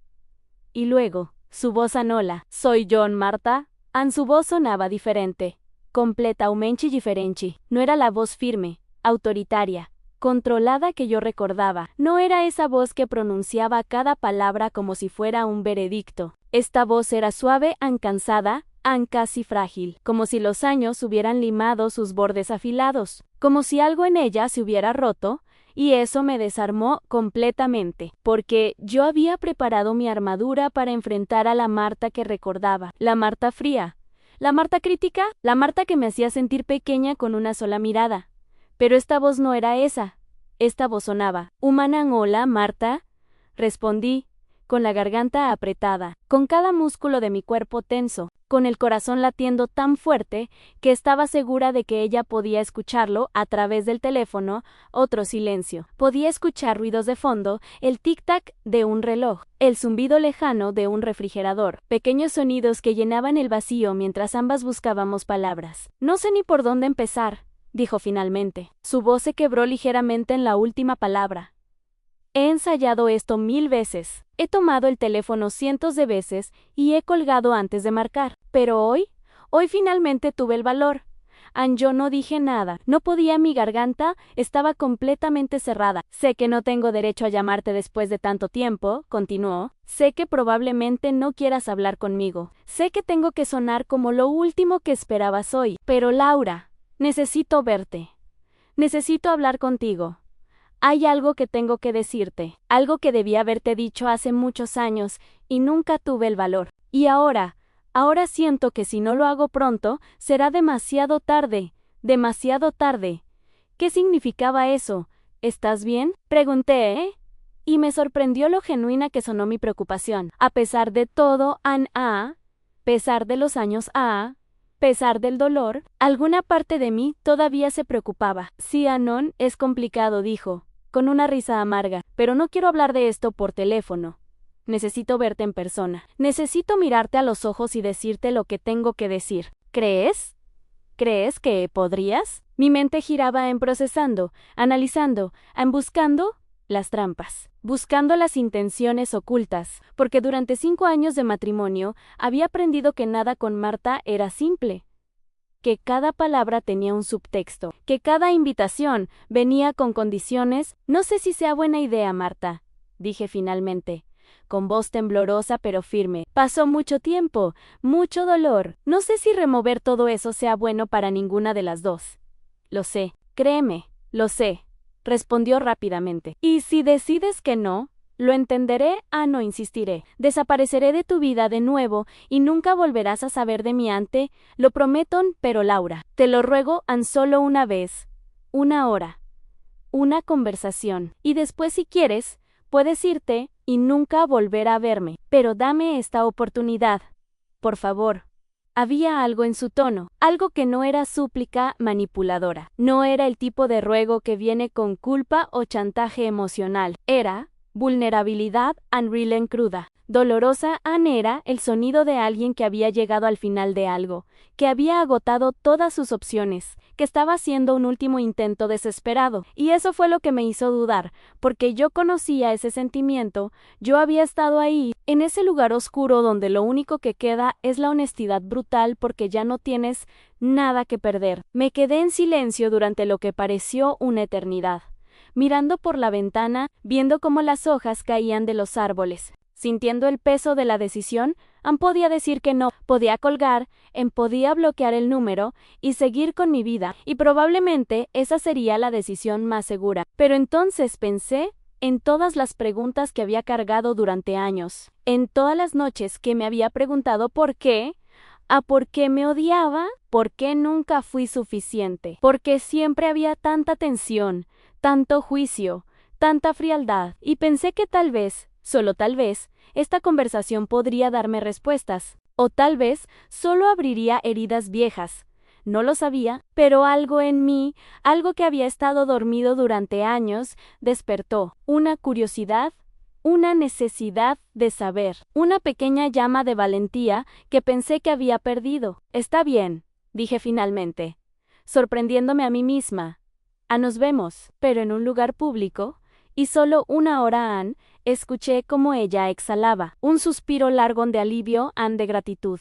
Speaker 1: Y luego, su voz anola. ¿Soy John, Marta? Su voz sonaba diferente. Completamente diferente. No era la voz firme, autoritaria, controlada que yo recordaba. No era esa voz que pronunciaba cada palabra como si fuera un veredicto. Esta voz era suave, cansada, casi frágil, como si los años hubieran limado sus bordes afilados, como si algo en ella se hubiera roto, y eso me desarmó completamente, porque yo había preparado mi armadura para enfrentar a la Marta que recordaba, la Marta fría, la Marta crítica, la Marta que me hacía sentir pequeña con una sola mirada. Pero esta voz no era esa. Esta voz sonaba. «Humanan, hola, Marta», respondí, con la garganta apretada, con cada músculo de mi cuerpo tenso, con el corazón latiendo tan fuerte que estaba segura de que ella podía escucharlo a través del teléfono. Otro silencio. Podía escuchar ruidos de fondo, el tic-tac de un reloj, el zumbido lejano de un refrigerador, pequeños sonidos que llenaban el vacío mientras ambas buscábamos palabras. «No sé ni por dónde empezar», dijo finalmente. Su voz se quebró ligeramente en la última palabra. «He ensayado esto 1000 veces. He tomado el teléfono cientos de veces y he colgado antes de marcar. Pero hoy finalmente tuve el valor». Yo no dije nada. No podía, mi garganta estaba completamente cerrada. «Sé que no tengo derecho a llamarte después de tanto tiempo», continuó. «Sé que probablemente no quieras hablar conmigo. Sé que tengo que sonar como lo último que esperabas hoy. Pero Laura, necesito verte. Necesito hablar contigo. Hay algo que tengo que decirte, algo que debí haberte dicho hace muchos años y nunca tuve el valor. Y ahora siento que si no lo hago pronto, será demasiado tarde, demasiado tarde». ¿Qué significaba eso? «¿Estás bien?», pregunté, y me sorprendió lo genuina que sonó mi preocupación. A pesar de todo, pesar de los años, pesar del dolor, alguna parte de mí todavía se preocupaba. «Sí, Anon, es complicado», dijo, con una risa amarga, «pero no quiero hablar de esto por teléfono. Necesito verte en persona. Necesito mirarte a los ojos y decirte lo que tengo que decir. ¿Crees? ¿Crees que podrías?». Mi mente giraba en procesando, analizando, en buscando las trampas, buscando las intenciones ocultas, porque durante 5 años de matrimonio había aprendido que nada con Marta era simple, que cada palabra tenía un subtexto, que cada invitación venía con condiciones. «No sé si sea buena idea, Marta», dije finalmente, con voz temblorosa pero firme. «Pasó mucho tiempo, mucho dolor. No sé si remover todo eso sea bueno para ninguna de las dos». «Lo sé, créeme, lo sé», respondió rápidamente. «Y si decides que no, lo entenderé, no insistiré. Desapareceré de tu vida de nuevo y nunca volverás a saber de mí lo prometo, pero Laura, te lo ruego, solo una vez, una hora, una conversación. Y después, si quieres, puedes irte y nunca volver a verme. Pero dame esta oportunidad. Por favor». Había algo en su tono, algo que no era súplica manipuladora. No era el tipo de ruego que viene con culpa o chantaje emocional. Era vulnerabilidad real en cruda. Dolorosa era el sonido de alguien que había llegado al final de algo, que había agotado todas sus opciones, que estaba haciendo un último intento desesperado. Y eso fue lo que me hizo dudar, porque yo conocía ese sentimiento, yo había estado ahí, en ese lugar oscuro donde lo único que queda es la honestidad brutal porque ya no tienes nada que perder. Me quedé en silencio durante lo que pareció una eternidad, mirando por la ventana, viendo cómo las hojas caían de los árboles. Sintiendo el peso de la decisión, podía decir que no, podía colgar, podía bloquear el número y seguir con mi vida, y probablemente esa sería la decisión más segura. Pero entonces pensé en todas las preguntas que había cargado durante años, en todas las noches que me había preguntado por qué, ¿por qué me odiaba? ¿Por qué nunca fui suficiente? ¿Por qué siempre había tanta tensión, tanto juicio, tanta frialdad? Y pensé que tal vez, solo tal vez, esta conversación podría darme respuestas, o tal vez solo abriría heridas viejas. No lo sabía, pero algo en mí, algo que había estado dormido durante años, despertó. Una curiosidad, una necesidad de saber, una pequeña llama de valentía que pensé que había perdido. «Está bien», dije finalmente, sorprendiéndome a mí misma. «Nos vemos», pero en un lugar público, y solo una hora escuché cómo ella exhalaba un suspiro largo de alivio de gratitud.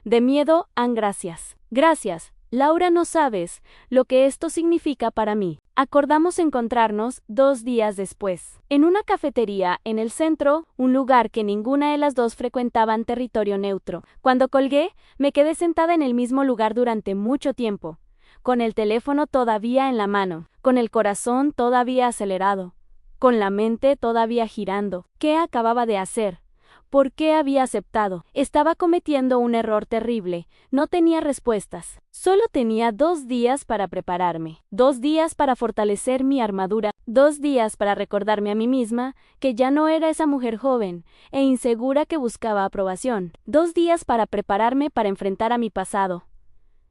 Speaker 1: De miedo gracias. «Gracias, Laura, no sabes lo que esto significa para mí». Acordamos encontrarnos 2 días después, en una cafetería en el centro, un lugar que ninguna de las dos frecuentaban, territorio neutro. Cuando colgué, me quedé sentada en el mismo lugar durante mucho tiempo, con el teléfono todavía en la mano, con el corazón todavía acelerado, con la mente todavía girando. ¿Qué acababa de hacer? ¿Por qué había aceptado? Estaba cometiendo un error terrible. No tenía respuestas. Solo tenía 2 días para prepararme, 2 días para fortalecer mi armadura, 2 días para recordarme a mí misma que ya no era esa mujer joven e insegura que buscaba aprobación, 2 días para prepararme para enfrentar a mi pasado.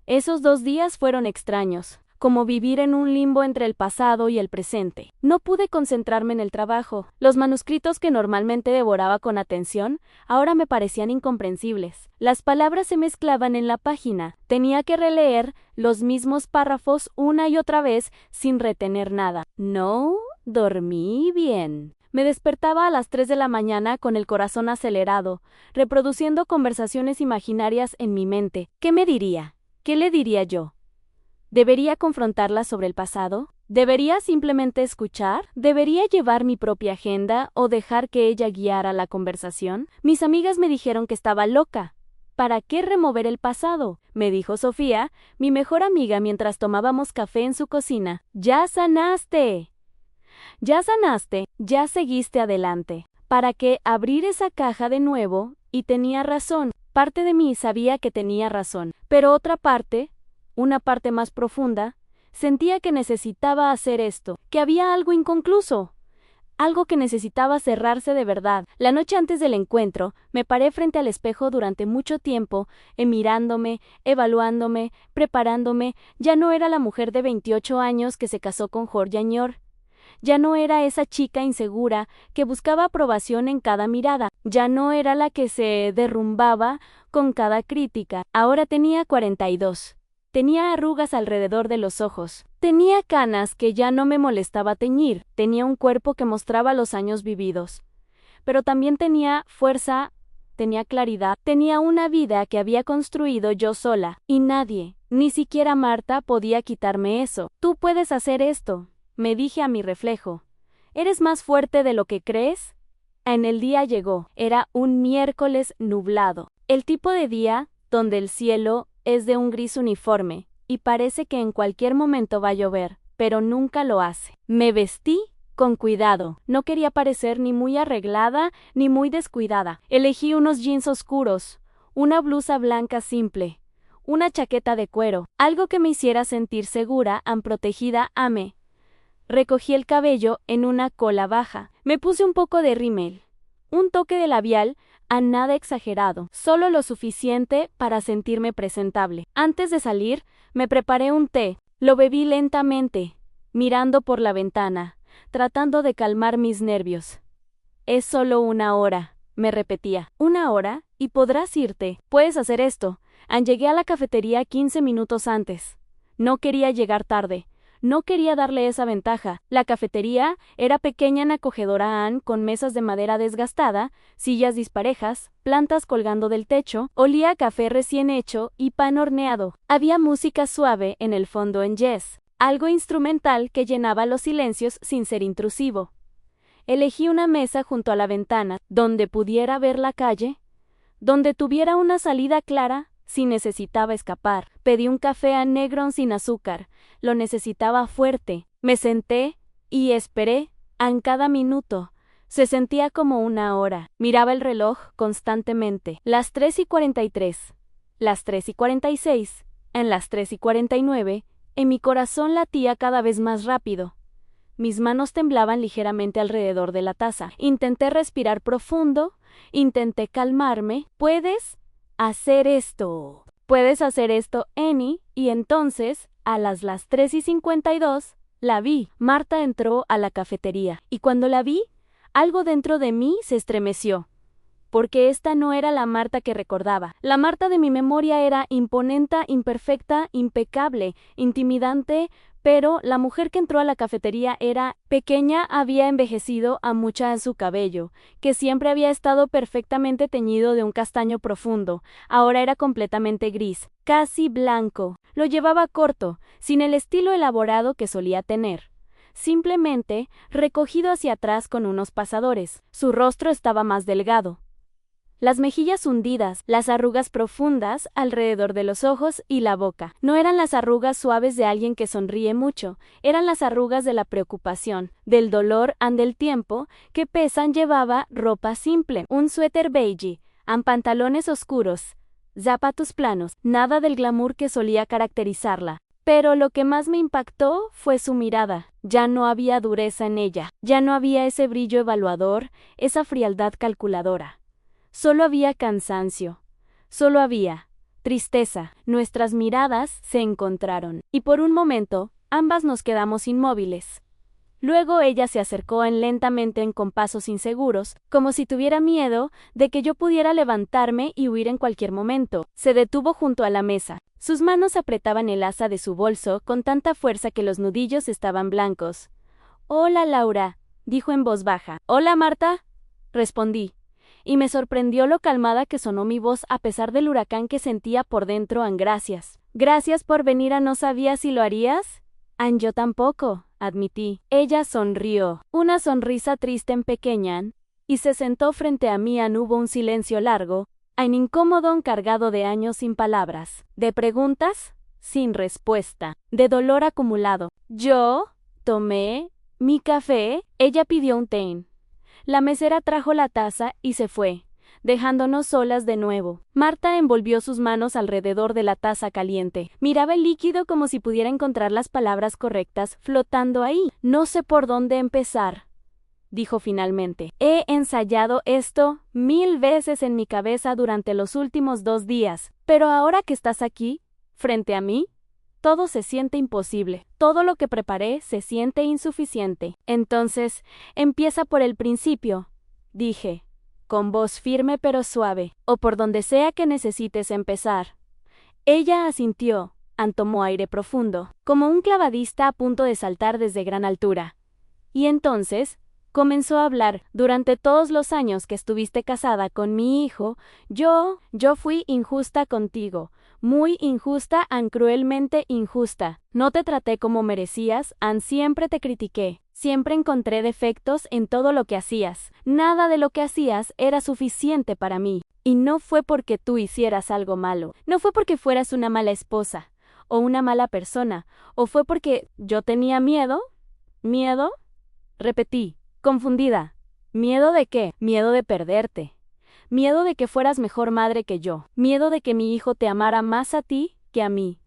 Speaker 1: Esos 2 días fueron extraños, como vivir en un limbo entre el pasado y el presente. No pude concentrarme en el trabajo. Los manuscritos que normalmente devoraba con atención, ahora me parecían incomprensibles. Las palabras se mezclaban en la página. Tenía que releer los mismos párrafos una y otra vez sin retener nada. No dormí bien. Me despertaba a las 3 de la mañana con el corazón acelerado, reproduciendo conversaciones imaginarias en mi mente. ¿Qué me diría? ¿Qué le diría yo? ¿Debería confrontarla sobre el pasado? ¿Debería simplemente escuchar? ¿Debería llevar mi propia agenda o dejar que ella guiara la conversación? Mis amigas me dijeron que estaba loca. ¿Para qué remover el pasado?, me dijo Sofía, mi mejor amiga, mientras tomábamos café en su cocina. ¡Ya sanaste! Ya sanaste, ya seguiste adelante. ¿Para qué abrir esa caja de nuevo? Y tenía razón. Parte de mí sabía que tenía razón, pero otra parte, una parte más profunda, sentía que necesitaba hacer esto, que había algo inconcluso, algo que necesitaba cerrarse de verdad. La noche antes del encuentro, me paré frente al espejo durante mucho tiempo, mirándome, evaluándome, preparándome. Ya no era la mujer de 28 años que se casó con Jorge Añor. Ya no era esa chica insegura que buscaba aprobación en cada mirada. Ya no era la que se derrumbaba con cada crítica. Ahora tenía 42. Tenía arrugas alrededor de los ojos. Tenía canas que ya no me molestaba teñir. Tenía un cuerpo que mostraba los años vividos. Pero también tenía fuerza, tenía claridad, tenía una vida que había construido yo sola. Y nadie, ni siquiera Marta, podía quitarme eso. Tú puedes hacer esto, me dije a mi reflejo. ¿Eres más fuerte de lo que crees? En el día llegó. Era un miércoles nublado. El tipo de día donde el cielo es de un gris uniforme, y parece que en cualquier momento va a llover, pero nunca lo hace. Me vestí con cuidado. No quería parecer ni muy arreglada ni muy descuidada. Elegí unos jeans oscuros, una blusa blanca simple, una chaqueta de cuero, algo que me hiciera sentir segura, protegida. Recogí el cabello en una cola baja. Me puse un poco de rímel, un toque de labial, a nada exagerado, solo lo suficiente para sentirme presentable. Antes de salir, me preparé un té. Lo bebí lentamente, mirando por la ventana, tratando de calmar mis nervios. Es solo 1 hora, me repetía. 1 hora, y podrás irte. Puedes hacer esto. Llegué a la cafetería 15 minutos antes. No quería llegar tarde. No quería darle esa ventaja. La cafetería era pequeña y acogedora, con mesas de madera desgastada, sillas disparejas, plantas colgando del techo, olía a café recién hecho y pan horneado. Había música suave en el fondo en jazz, algo instrumental que llenaba los silencios sin ser intrusivo. Elegí una mesa junto a la ventana, donde pudiera ver la calle, donde tuviera una salida clara, si necesitaba escapar. Pedí un café a Negron sin azúcar. Lo necesitaba fuerte. Me senté y esperé. En cada minuto se sentía como 1 hora. Miraba el reloj constantemente. Las 3:43. Las 3:46. En las 3:49, en mi corazón latía cada vez más rápido. Mis manos temblaban ligeramente alrededor de la taza. Intenté respirar profundo. Intenté calmarme. ¿Puedes hacer esto? Puedes hacer esto, Annie. Y entonces, a las 3:52, la vi. Marta entró a la cafetería, y cuando la vi, algo dentro de mí se estremeció. Porque esta no era la Marta que recordaba. La Marta de mi memoria era imponente, imperfecta, impecable, intimidante, pero la mujer que entró a la cafetería era pequeña, había envejecido a mucha en su cabello, que siempre había estado perfectamente teñido de un castaño profundo, ahora era completamente gris, casi blanco. Lo llevaba corto, sin el estilo elaborado que solía tener. Simplemente recogido hacia atrás con unos pasadores. Su rostro estaba más delgado, las mejillas hundidas, las arrugas profundas alrededor de los ojos y la boca. No eran las arrugas suaves de alguien que sonríe mucho, eran las arrugas de la preocupación, del dolor and del tiempo que pesan. Llevaba ropa simple, un suéter beige, pantalones oscuros, zapatos planos, nada del glamour que solía caracterizarla. Pero lo que más me impactó fue su mirada. Ya no había dureza en ella, ya no había ese brillo evaluador, esa frialdad calculadora. Solo había cansancio, solo había tristeza. Nuestras miradas se encontraron, y por un momento, ambas nos quedamos inmóviles. Luego ella se acercó lentamente con pasos inseguros, como si tuviera miedo de que yo pudiera levantarme y huir en cualquier momento. Se detuvo junto a la mesa. Sus manos apretaban el asa de su bolso con tanta fuerza que los nudillos estaban blancos. «Hola, Laura», dijo en voz baja. «Hola, Marta», respondí, y me sorprendió lo calmada que sonó mi voz a pesar del huracán que sentía por dentro. «Gracias. Gracias por venir. ¿No sabía si lo harías?» «Yo tampoco», admití. Ella sonrió, una sonrisa triste en pequeña, y se sentó frente a mí. Hubo un silencio largo, incómodo, cargado de años sin palabras, de preguntas sin respuesta, de dolor acumulado. Yo tomé mi café, ella pidió un té. La mesera trajo la taza y se fue, dejándonos solas de nuevo. Marta envolvió sus manos alrededor de la taza caliente. Miraba el líquido como si pudiera encontrar las palabras correctas flotando ahí. «No sé por dónde empezar», dijo finalmente. «He ensayado esto 1000 veces en mi cabeza durante los últimos 2 días, pero ahora que estás aquí, frente a mí, todo se siente imposible. Todo lo que preparé se siente insuficiente. Entonces, empieza por el principio», dije, con voz firme pero suave, «o por donde sea que necesites empezar». Ella asintió, tomó aire profundo, como un clavadista a punto de saltar desde gran altura. Y entonces comenzó a hablar. «Durante todos los años que estuviste casada con mi hijo, yo fui injusta contigo, muy injusta, cruelmente injusta. No te traté como merecías, siempre te critiqué. Siempre encontré defectos en todo lo que hacías. Nada de lo que hacías era suficiente para mí. Y no fue porque tú hicieras algo malo. No fue porque fueras una mala esposa, o una mala persona, o fue porque yo tenía miedo». «¿Miedo?», repetí, confundida. «¿Miedo de qué?». «Miedo de perderte. Miedo de que fueras mejor madre que yo. Miedo de que mi hijo te amara más a ti que a mí.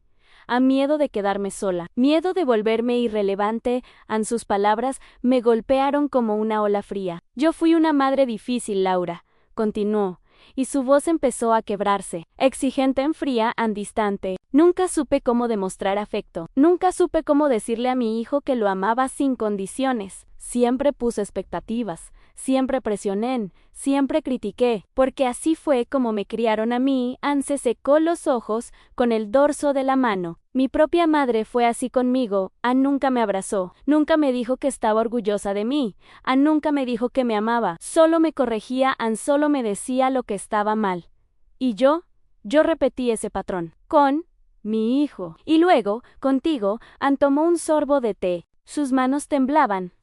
Speaker 1: Miedo de quedarme sola. Miedo de volverme irrelevante». Sus palabras me golpearon como una ola fría. «Yo fui una madre difícil, Laura», continuó, y su voz empezó a quebrarse, exigente, fría, distante. «Nunca supe cómo demostrar afecto. Nunca supe cómo decirle a mi hijo que lo amaba sin condiciones. Siempre puse expectativas, siempre presioné, siempre critiqué, porque así fue como me criaron a mí». Se secó los ojos con el dorso de la mano. «Mi propia madre fue así conmigo. Nunca me abrazó, nunca me dijo que estaba orgullosa de mí, nunca me dijo que me amaba, solo me corregía, solo me decía lo que estaba mal. Y yo repetí ese patrón, con mi hijo. Y luego, contigo». Tomó un sorbo de té. Sus manos temblaban.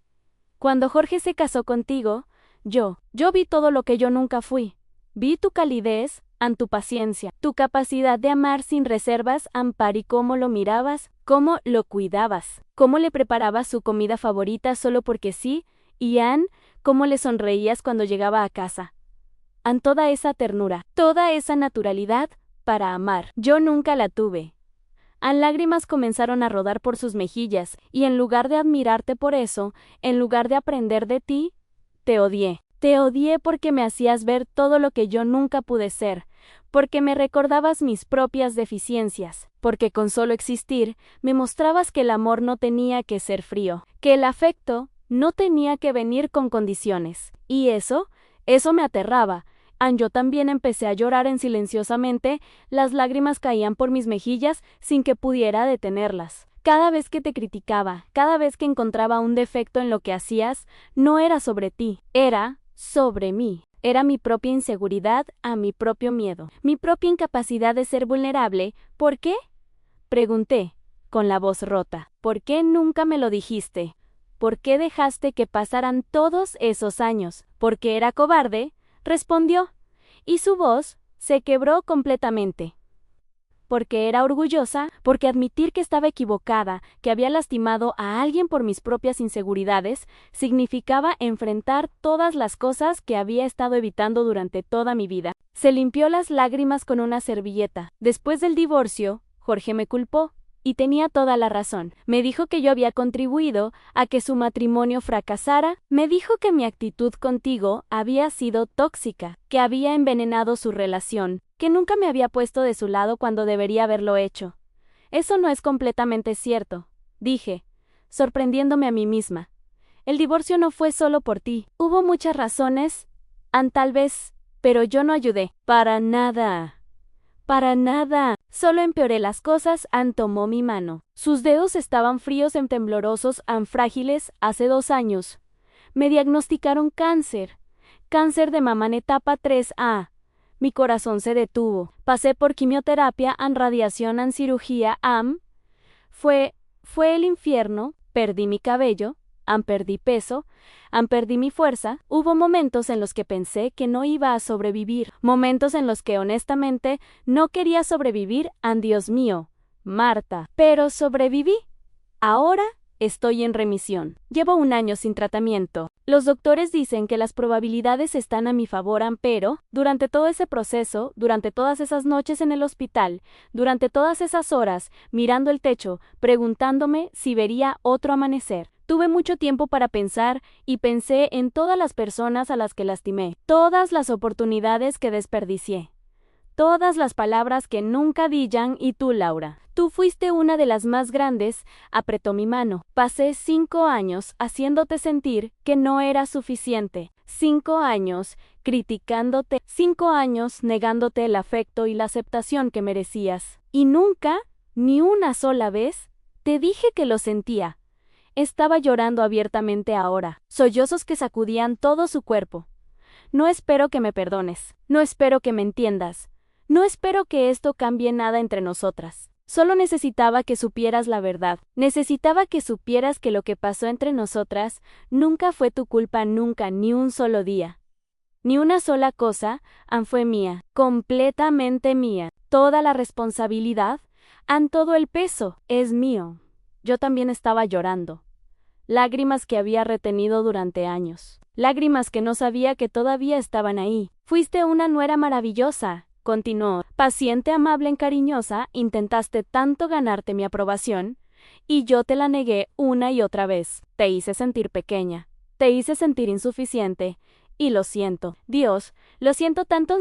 Speaker 1: «Cuando Jorge se casó contigo, yo vi todo lo que yo nunca fui. Vi tu calidez, tu paciencia, tu capacidad de amar sin reservas, y cómo lo mirabas, cómo lo cuidabas, cómo le preparabas su comida favorita solo porque sí, y cómo le sonreías cuando llegaba a casa. Toda esa ternura, toda esa naturalidad para amar. Yo nunca la tuve». Lágrimas comenzaron a rodar por sus mejillas, y en lugar de admirarte por eso, en lugar de aprender de ti, te odié. Te odié porque me hacías ver todo lo que yo nunca pude ser, porque me recordabas mis propias deficiencias, porque con solo existir me mostrabas que el amor no tenía que ser frío, que el afecto no tenía que venir con condiciones. Y eso me aterraba. Yo también empecé a llorar silenciosamente. Las lágrimas caían por mis mejillas sin que pudiera detenerlas. Cada vez que te criticaba, cada vez que encontraba un defecto en lo que hacías, no era sobre ti, era sobre mí. Era mi propia inseguridad, mi propio miedo, mi propia incapacidad de ser vulnerable. ¿Por qué?, pregunté, con la voz rota. ¿Por qué nunca me lo dijiste? ¿Por qué dejaste que pasaran todos esos años? Porque era cobarde, respondió, y su voz se quebró completamente. Porque era orgullosa, porque admitir que estaba equivocada, que había lastimado a alguien por mis propias inseguridades, significaba enfrentar todas las cosas que había estado evitando durante toda mi vida. Se limpió las lágrimas con una servilleta. Después del divorcio, Jorge me culpó. Y tenía toda la razón. Me dijo que yo había contribuido a que su matrimonio fracasara. Me dijo que mi actitud contigo había sido tóxica, que había envenenado su relación, que nunca me había puesto de su lado cuando debería haberlo hecho. Eso no es completamente cierto, dije, sorprendiéndome a mí misma. El divorcio no fue solo por ti. Hubo muchas razones, tal vez, pero yo no ayudé. Para nada. Para nada. Solo empeoré las cosas. Ann tomó mi mano. Sus dedos estaban fríos y temblorosos, frágiles. Hace 2 años. Me diagnosticaron cáncer. Cáncer de mama en etapa 3A. Mi corazón se detuvo. Pasé por quimioterapia, radiación, cirugía, Fue el infierno. Perdí mi cabello. Perdí peso, perdí mi fuerza. Hubo momentos en los que pensé que no iba a sobrevivir, momentos en los que honestamente no quería sobrevivir. Dios mío, Marta, pero sobreviví. Ahora estoy en remisión. Llevo 1 año sin tratamiento. Los doctores dicen que las probabilidades están a mi favor, pero durante todo ese proceso, durante todas esas noches en el hospital, durante todas esas horas mirando el techo, preguntándome si vería otro amanecer, tuve mucho tiempo para pensar y pensé en todas las personas a las que lastimé, todas las oportunidades que desperdicié, todas las palabras que nunca di. Jan, y tú, Laura. Tú fuiste una de las más grandes. Apretó mi mano. Pasé 5 años haciéndote sentir que no era suficiente. 5 años criticándote. 5 años negándote el afecto y la aceptación que merecías. Y nunca, ni una sola vez, te dije que lo sentía. Estaba llorando abiertamente ahora, sollozos que sacudían todo su cuerpo. No espero que me perdones, no espero que me entiendas, no espero que esto cambie nada entre nosotras. Solo necesitaba que supieras la verdad, necesitaba que supieras que lo que pasó entre nosotras nunca fue tu culpa, nunca, ni un solo día. Ni una sola cosa, fue mía, completamente mía. Toda la responsabilidad, todo el peso, es mío. Yo también estaba llorando. Lágrimas que había retenido durante años. Lágrimas que no sabía que todavía estaban ahí. Fuiste una nuera maravillosa, continuó, paciente, amable, cariñosa, intentaste tanto ganarte mi aprobación, y yo te la negué una y otra vez. Te hice sentir pequeña, te hice sentir insuficiente, y lo siento, Dios, lo siento tanto.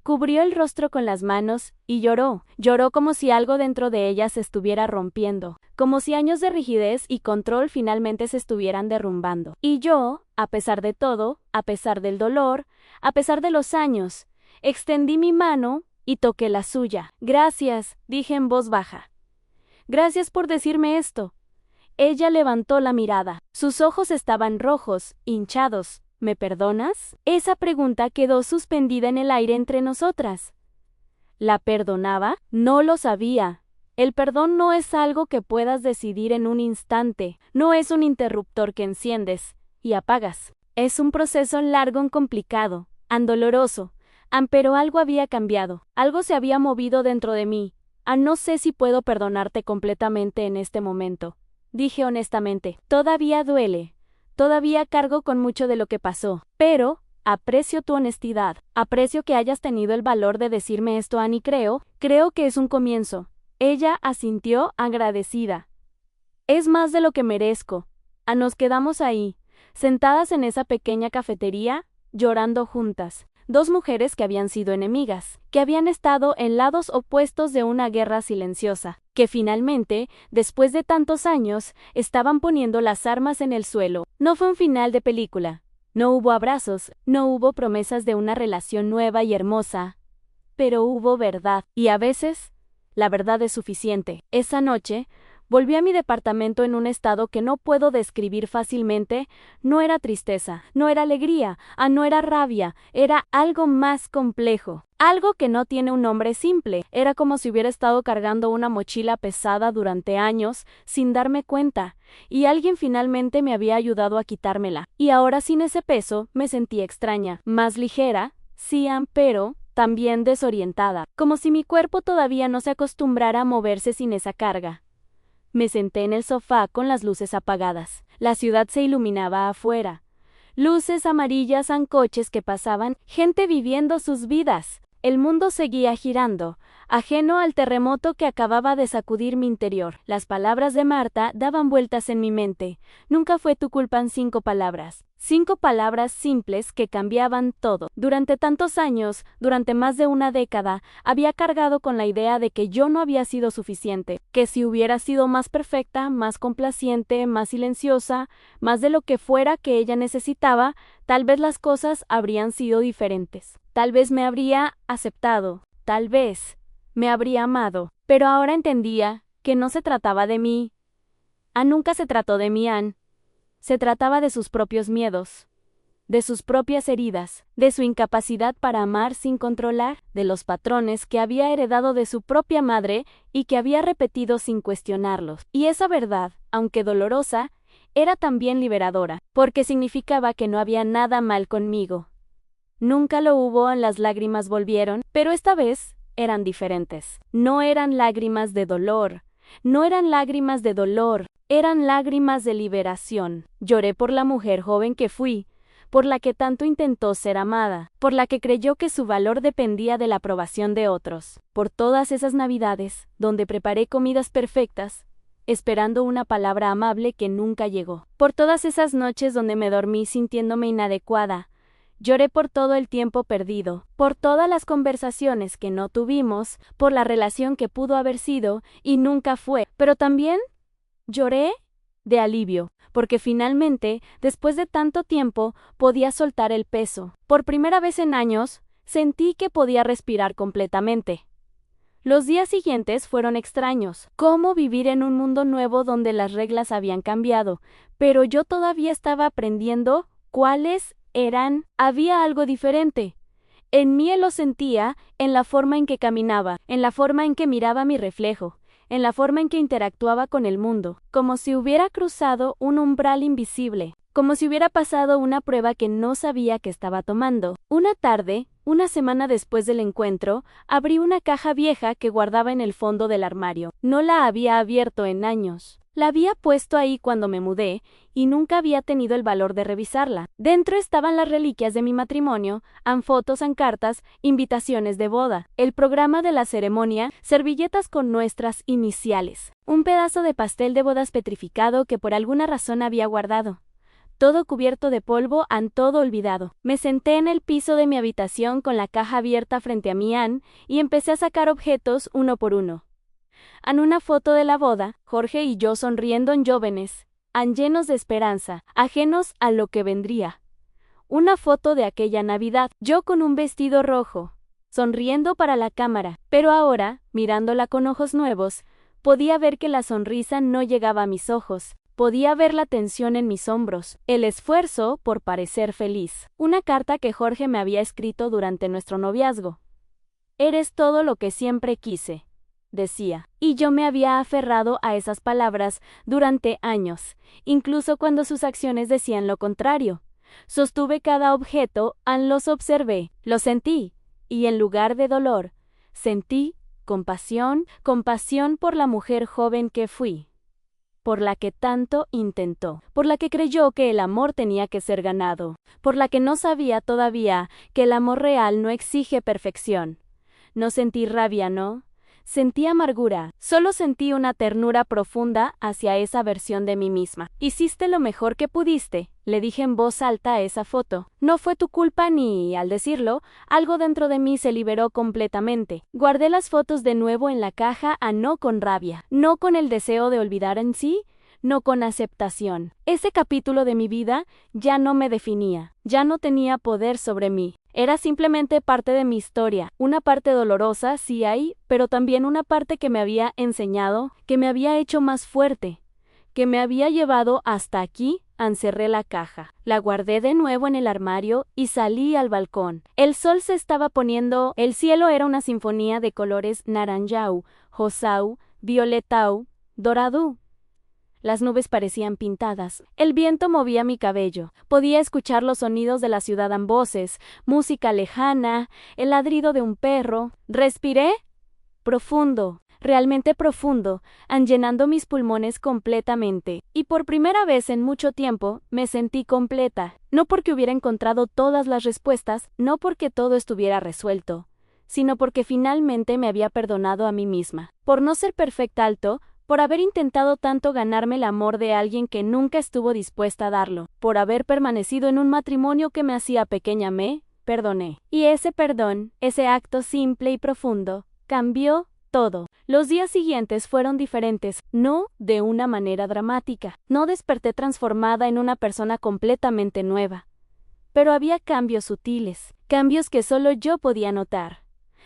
Speaker 1: Cubrió el rostro con las manos y lloró como si algo dentro de ella se estuviera rompiendo, como si años de rigidez y control finalmente se estuvieran derrumbando. Y yo, a pesar de todo, a pesar del dolor, a pesar de los años, extendí mi mano y toqué la suya. Gracias, dije en voz baja. Gracias por decirme esto. Ella levantó la mirada. Sus ojos estaban rojos, hinchados. ¿Me perdonas? Esa pregunta quedó suspendida en el aire entre nosotras. ¿La perdonaba? No lo sabía. El perdón no es algo que puedas decidir en un instante, no es un interruptor que enciendes y apagas. Es un proceso largo y complicado, doloroso, pero algo había cambiado, algo se había movido dentro de mí. No sé si puedo perdonarte completamente en este momento, dije honestamente. Todavía duele. Todavía cargo con mucho de lo que pasó, pero aprecio tu honestidad, aprecio que hayas tenido el valor de decirme esto, Ann, y creo que es un comienzo. Ella asintió agradecida. Es más de lo que merezco. Nos quedamos ahí, sentadas en esa pequeña cafetería, llorando juntas. 2 mujeres que habían sido enemigas, que habían estado en lados opuestos de una guerra silenciosa, que finalmente, después de tantos años, estaban poniendo las armas en el suelo. No fue un final de película. No hubo abrazos, no hubo promesas de una relación nueva y hermosa, pero hubo verdad, y a veces, la verdad es suficiente. Esa noche, volví a mi departamento en un estado que no puedo describir fácilmente. No era tristeza, no era alegría, no era rabia, era algo más complejo. Algo que no tiene un nombre simple. Era como si hubiera estado cargando una mochila pesada durante años sin darme cuenta, y alguien finalmente me había ayudado a quitármela. Y ahora sin ese peso me sentía extraña, más ligera, Cian, pero también desorientada, como si mi cuerpo todavía no se acostumbrara a moverse sin esa carga. Me senté en el sofá con las luces apagadas. La ciudad se iluminaba afuera. Luces amarillas en coches que pasaban, gente viviendo sus vidas. El mundo seguía girando, ajeno al terremoto que acababa de sacudir mi interior. Las palabras de Marta daban vueltas en mi mente. Nunca fue tu culpa en 5 palabras. 5 palabras simples que cambiaban todo. Durante tantos años, durante más de una década, había cargado con la idea de que yo no había sido suficiente, que si hubiera sido más perfecta, más complaciente, más silenciosa, más de lo que fuera que ella necesitaba, tal vez las cosas habrían sido diferentes. Tal vez me habría aceptado, tal vez me habría amado, pero ahora entendía que no se trataba de mí. Nunca se trató de mí, Ann. Se trataba de sus propios miedos, de sus propias heridas, de su incapacidad para amar sin controlar, de los patrones que había heredado de su propia madre y que había repetido sin cuestionarlos. Y esa verdad, aunque dolorosa, era también liberadora, porque significaba que no había nada mal conmigo. Nunca lo hubo, las lágrimas volvieron, pero esta vez eran diferentes. No eran lágrimas de dolor, no eran lágrimas de dolor, eran lágrimas de liberación. Lloré por la mujer joven que fui, por la que tanto intentó ser amada, por la que creyó que su valor dependía de la aprobación de otros, por todas esas navidades, donde preparé comidas perfectas, esperando una palabra amable que nunca llegó, por todas esas noches donde me dormí sintiéndome inadecuada. Lloré por todo el tiempo perdido, por todas las conversaciones que no tuvimos, por la relación que pudo haber sido y nunca fue, pero también lloré de alivio, porque finalmente, después de tanto tiempo, podía soltar el peso. Por primera vez en años, sentí que podía respirar completamente. Los días siguientes fueron extraños, como vivir en un mundo nuevo donde las reglas habían cambiado, pero yo todavía estaba aprendiendo cuáles eran. Había algo diferente. En mí lo sentía, en la forma en que caminaba, en la forma en que miraba mi reflejo, en la forma en que interactuaba con el mundo, como si hubiera cruzado un umbral invisible, como si hubiera pasado una prueba que no sabía que estaba tomando. Una tarde, una semana después del encuentro, abrí una caja vieja que guardaba en el fondo del armario. No la había abierto en años. La había puesto ahí cuando me mudé y nunca había tenido el valor de revisarla. Dentro estaban las reliquias de mi matrimonio, fotos, cartas, invitaciones de boda, el programa de la ceremonia, servilletas con nuestras iniciales, un pedazo de pastel de bodas petrificado que por alguna razón había guardado. Todo cubierto de polvo, todo olvidado. Me senté en el piso de mi habitación con la caja abierta frente a mí, y empecé a sacar objetos uno por uno. Una foto de la boda, Jorge y yo sonriendo en jóvenes, llenos de esperanza, ajenos a lo que vendría. Una foto de aquella Navidad, yo con un vestido rojo, sonriendo para la cámara, pero ahora, mirándola con ojos nuevos, podía ver que la sonrisa no llegaba a mis ojos. Podía ver la tensión en mis hombros, el esfuerzo por parecer feliz. Una carta que Jorge me había escrito durante nuestro noviazgo. Eres todo lo que siempre quise, decía. Y yo me había aferrado a esas palabras durante años, incluso cuando sus acciones decían lo contrario. Sostuve cada objeto, los observé, los sentí, y en lugar de dolor, sentí compasión por la mujer joven que fui, por la que tanto intentó, por la que creyó que el amor tenía que ser ganado, por la que no sabía todavía que el amor real no exige perfección. No sentí rabia, no. Sentí amargura, solo sentí una ternura profunda hacia esa versión de mí misma. Hiciste lo mejor que pudiste, le dije en voz alta a esa foto. No fue tu culpa ni, al decirlo, algo dentro de mí se liberó completamente. Guardé las fotos de nuevo en la caja, no con rabia, no con el deseo de olvidar en sí, no con aceptación. Ese capítulo de mi vida ya no me definía, ya no tenía poder sobre mí. Era simplemente parte de mi historia, una parte dolorosa, sí hay, pero también una parte que me había enseñado, que me había hecho más fuerte, que me había llevado hasta aquí. Encerré la caja, la guardé de nuevo en el armario y salí al balcón. El sol se estaba poniendo, el cielo era una sinfonía de colores naranjau, rosau, violetau, dorado. Las nubes parecían pintadas. El viento movía mi cabello. Podía escuchar los sonidos de la ciudad en voces, música lejana, el ladrido de un perro. Respiré profundo, realmente profundo, llenando mis pulmones completamente. Y por primera vez en mucho tiempo me sentí completa. No porque hubiera encontrado todas las respuestas, no porque todo estuviera resuelto, sino porque finalmente me había perdonado a mí misma. Por no ser perfecta alto, por haber intentado tanto ganarme el amor de alguien que nunca estuvo dispuesta a darlo, por haber permanecido en un matrimonio que me hacía pequeña, me perdoné. Y ese perdón, ese acto simple y profundo, cambió todo. Los días siguientes fueron diferentes, no de una manera dramática. No desperté transformada en una persona completamente nueva. Pero había cambios sutiles, cambios que solo yo podía notar.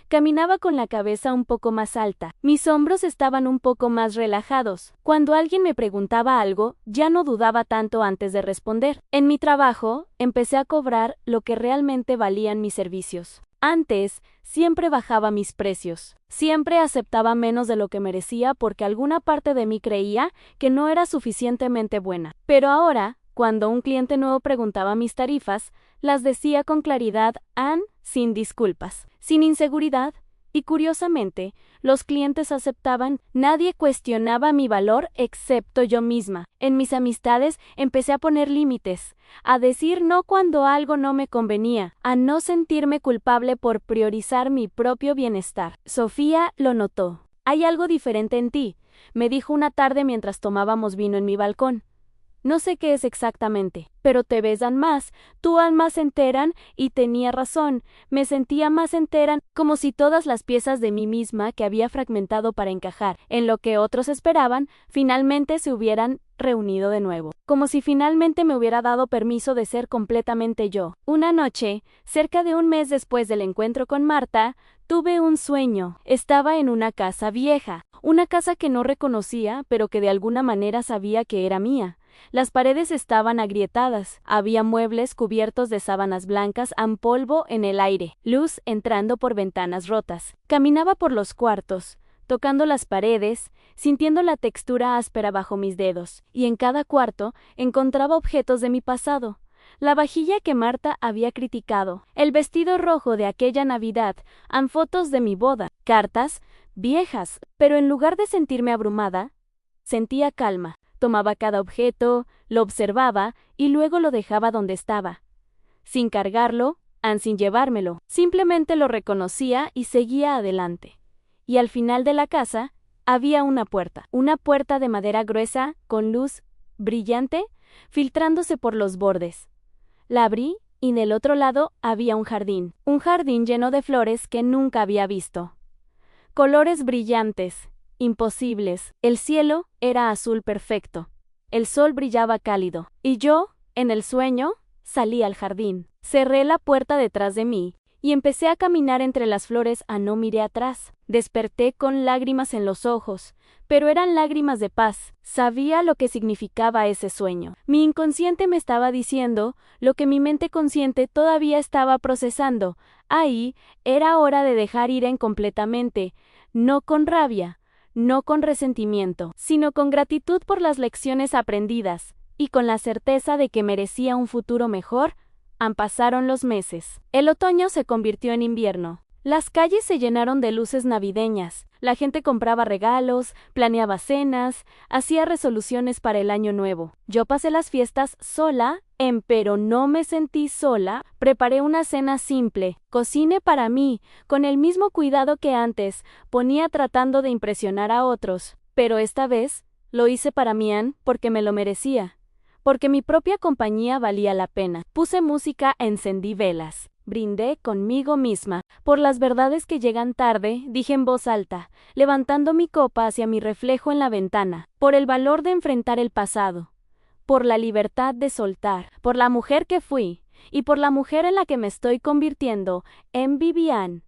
Speaker 1: Caminaba con la cabeza un poco más alta, mis hombros estaban un poco más relajados. Cuando alguien me preguntaba algo, ya no dudaba tanto antes de responder. En mi trabajo, empecé a cobrar lo que realmente valían mis servicios. Antes, siempre bajaba mis precios. Siempre aceptaba menos de lo que merecía porque alguna parte de mí creía que no era suficientemente buena. Pero ahora, cuando un cliente nuevo preguntaba mis tarifas, las decía con claridad, sin disculpas, sin inseguridad, y curiosamente, los clientes aceptaban, nadie cuestionaba mi valor excepto yo misma. En mis amistades empecé a poner límites, a decir no cuando algo no me convenía, a no sentirme culpable por priorizar mi propio bienestar. Sofía lo notó. Hay algo diferente en ti, me dijo una tarde mientras tomábamos vino en mi balcón. No sé qué es exactamente, pero te besan más, tú más enteran, y tenía razón, me sentía más entera, como si todas las piezas de mí misma que había fragmentado para encajar en lo que otros esperaban, finalmente se hubieran reunido de nuevo. Como si finalmente me hubiera dado permiso de ser completamente yo. Una noche, cerca de un mes después del encuentro con Marta, tuve un sueño. Estaba en una casa vieja, una casa que no reconocía, pero que de alguna manera sabía que era mía. Las paredes estaban agrietadas, había muebles cubiertos de sábanas blancas en polvo en el aire, luz entrando por ventanas rotas. Caminaba por los cuartos, tocando las paredes, sintiendo la textura áspera bajo mis dedos, y en cada cuarto encontraba objetos de mi pasado. La vajilla que Marta había criticado, el vestido rojo de aquella Navidad, fotos de mi boda, cartas viejas, pero en lugar de sentirme abrumada, sentía calma. Tomaba cada objeto, lo observaba y luego lo dejaba donde estaba. Sin cargarlo, sin llevármelo, simplemente lo reconocía y seguía adelante. Y al final de la casa había una puerta de madera gruesa con luz brillante filtrándose por los bordes. La abrí y en el otro lado había un jardín lleno de flores que nunca había visto. Colores brillantes, imposibles. El cielo era azul perfecto. El sol brillaba cálido. Y yo, en el sueño, salí al jardín. Cerré la puerta detrás de mí y empecé a caminar entre las flores. No miré atrás. Desperté con lágrimas en los ojos, pero eran lágrimas de paz. Sabía lo que significaba ese sueño. Mi inconsciente me estaba diciendo lo que mi mente consciente todavía estaba procesando. Ahí era hora de dejar ir completamente, no con rabia, no con resentimiento, sino con gratitud por las lecciones aprendidas, y con la certeza de que merecía un futuro mejor. Pasaron los meses. El otoño se convirtió en invierno. Las calles se llenaron de luces navideñas. La gente compraba regalos, planeaba cenas, hacía resoluciones para el año nuevo. Yo pasé las fiestas sola, pero no me sentí sola. Preparé una cena simple, cociné para mí, con el mismo cuidado que antes, ponía tratando de impresionar a otros. Pero esta vez, lo hice para mí, porque me lo merecía. Porque mi propia compañía valía la pena. Puse música, encendí velas. Brindé conmigo misma. Por las verdades que llegan tarde, dije en voz alta, levantando mi copa hacia mi reflejo en la ventana. Por el valor de enfrentar el pasado. Por la libertad de soltar. Por la mujer que fui. Y por la mujer en la que me estoy convirtiendo, en Vivian.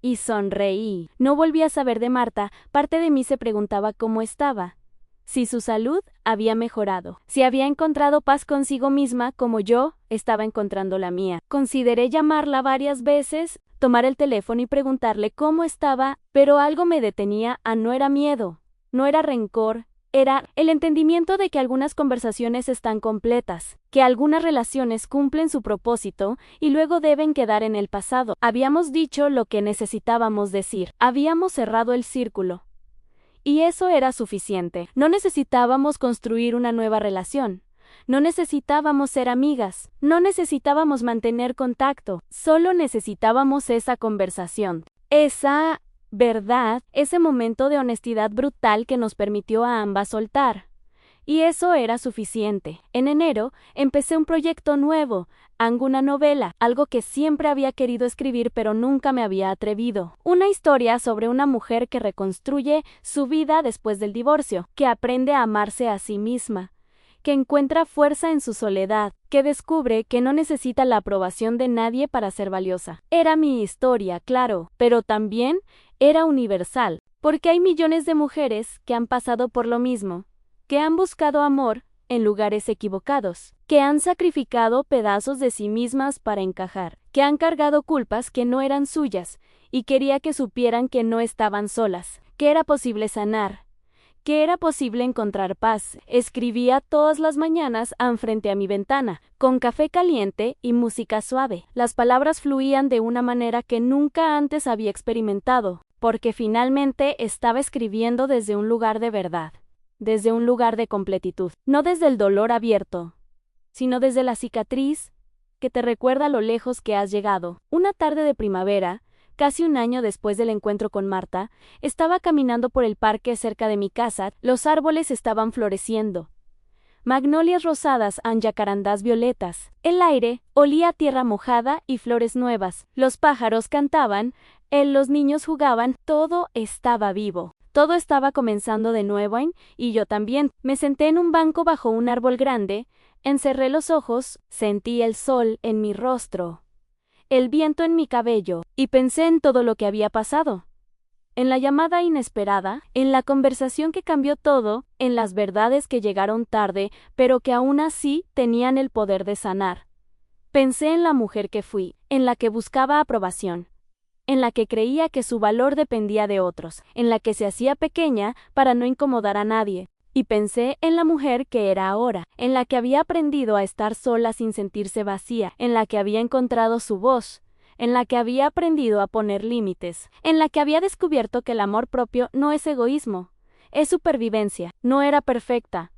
Speaker 1: Y sonreí. No volví a saber de Marta. Parte de mí se preguntaba cómo estaba. Si su salud había mejorado, si había encontrado paz consigo misma como yo estaba encontrando la mía. Consideré llamarla varias veces, tomar el teléfono y preguntarle cómo estaba, pero algo me detenía. No era miedo, no era rencor, era el entendimiento de que algunas conversaciones están completas, que algunas relaciones cumplen su propósito y luego deben quedar en el pasado. Habíamos dicho lo que necesitábamos decir, habíamos cerrado el círculo. Y eso era suficiente. No necesitábamos construir una nueva relación. No necesitábamos ser amigas. No necesitábamos mantener contacto. Solo necesitábamos esa conversación. Esa verdad, ese momento de honestidad brutal que nos permitió a ambas soltar. Y eso era suficiente. En enero, empecé un proyecto nuevo, una novela, algo que siempre había querido escribir pero nunca me había atrevido. Una historia sobre una mujer que reconstruye su vida después del divorcio, que aprende a amarse a sí misma, que encuentra fuerza en su soledad, que descubre que no necesita la aprobación de nadie para ser valiosa. Era mi historia, claro, pero también era universal, porque hay millones de mujeres que han pasado por lo mismo, que han buscado amor en lugares equivocados, que han sacrificado pedazos de sí mismas para encajar, que han cargado culpas que no eran suyas, y quería que supieran que no estaban solas, que era posible sanar, que era posible encontrar paz. Escribía todas las mañanas frente a mi ventana, con café caliente y música suave. Las palabras fluían de una manera que nunca antes había experimentado, porque finalmente estaba escribiendo desde un lugar de verdad, desde un lugar de completitud, no desde el dolor abierto, sino desde la cicatriz que te recuerda lo lejos que has llegado. Una tarde de primavera, casi un año después del encuentro con Marta, estaba caminando por el parque cerca de mi casa. Los árboles estaban floreciendo. Magnolias rosadas, jacarandás violetas. El aire olía a tierra mojada y flores nuevas. Los pájaros cantaban, los niños jugaban, todo estaba vivo. Todo estaba comenzando de nuevo y yo también. Me senté en un banco bajo un árbol grande, encerré los ojos, sentí el sol en mi rostro, el viento en mi cabello, y pensé en todo lo que había pasado. En la llamada inesperada, en la conversación que cambió todo, en las verdades que llegaron tarde, pero que aún así tenían el poder de sanar. Pensé en la mujer que fui, en la que buscaba aprobación, en la que creía que su valor dependía de otros, en la que se hacía pequeña para no incomodar a nadie. Y pensé en la mujer que era ahora, en la que había aprendido a estar sola sin sentirse vacía, en la que había encontrado su voz, en la que había aprendido a poner límites, en la que había descubierto que el amor propio no es egoísmo, es supervivencia. No era perfecta.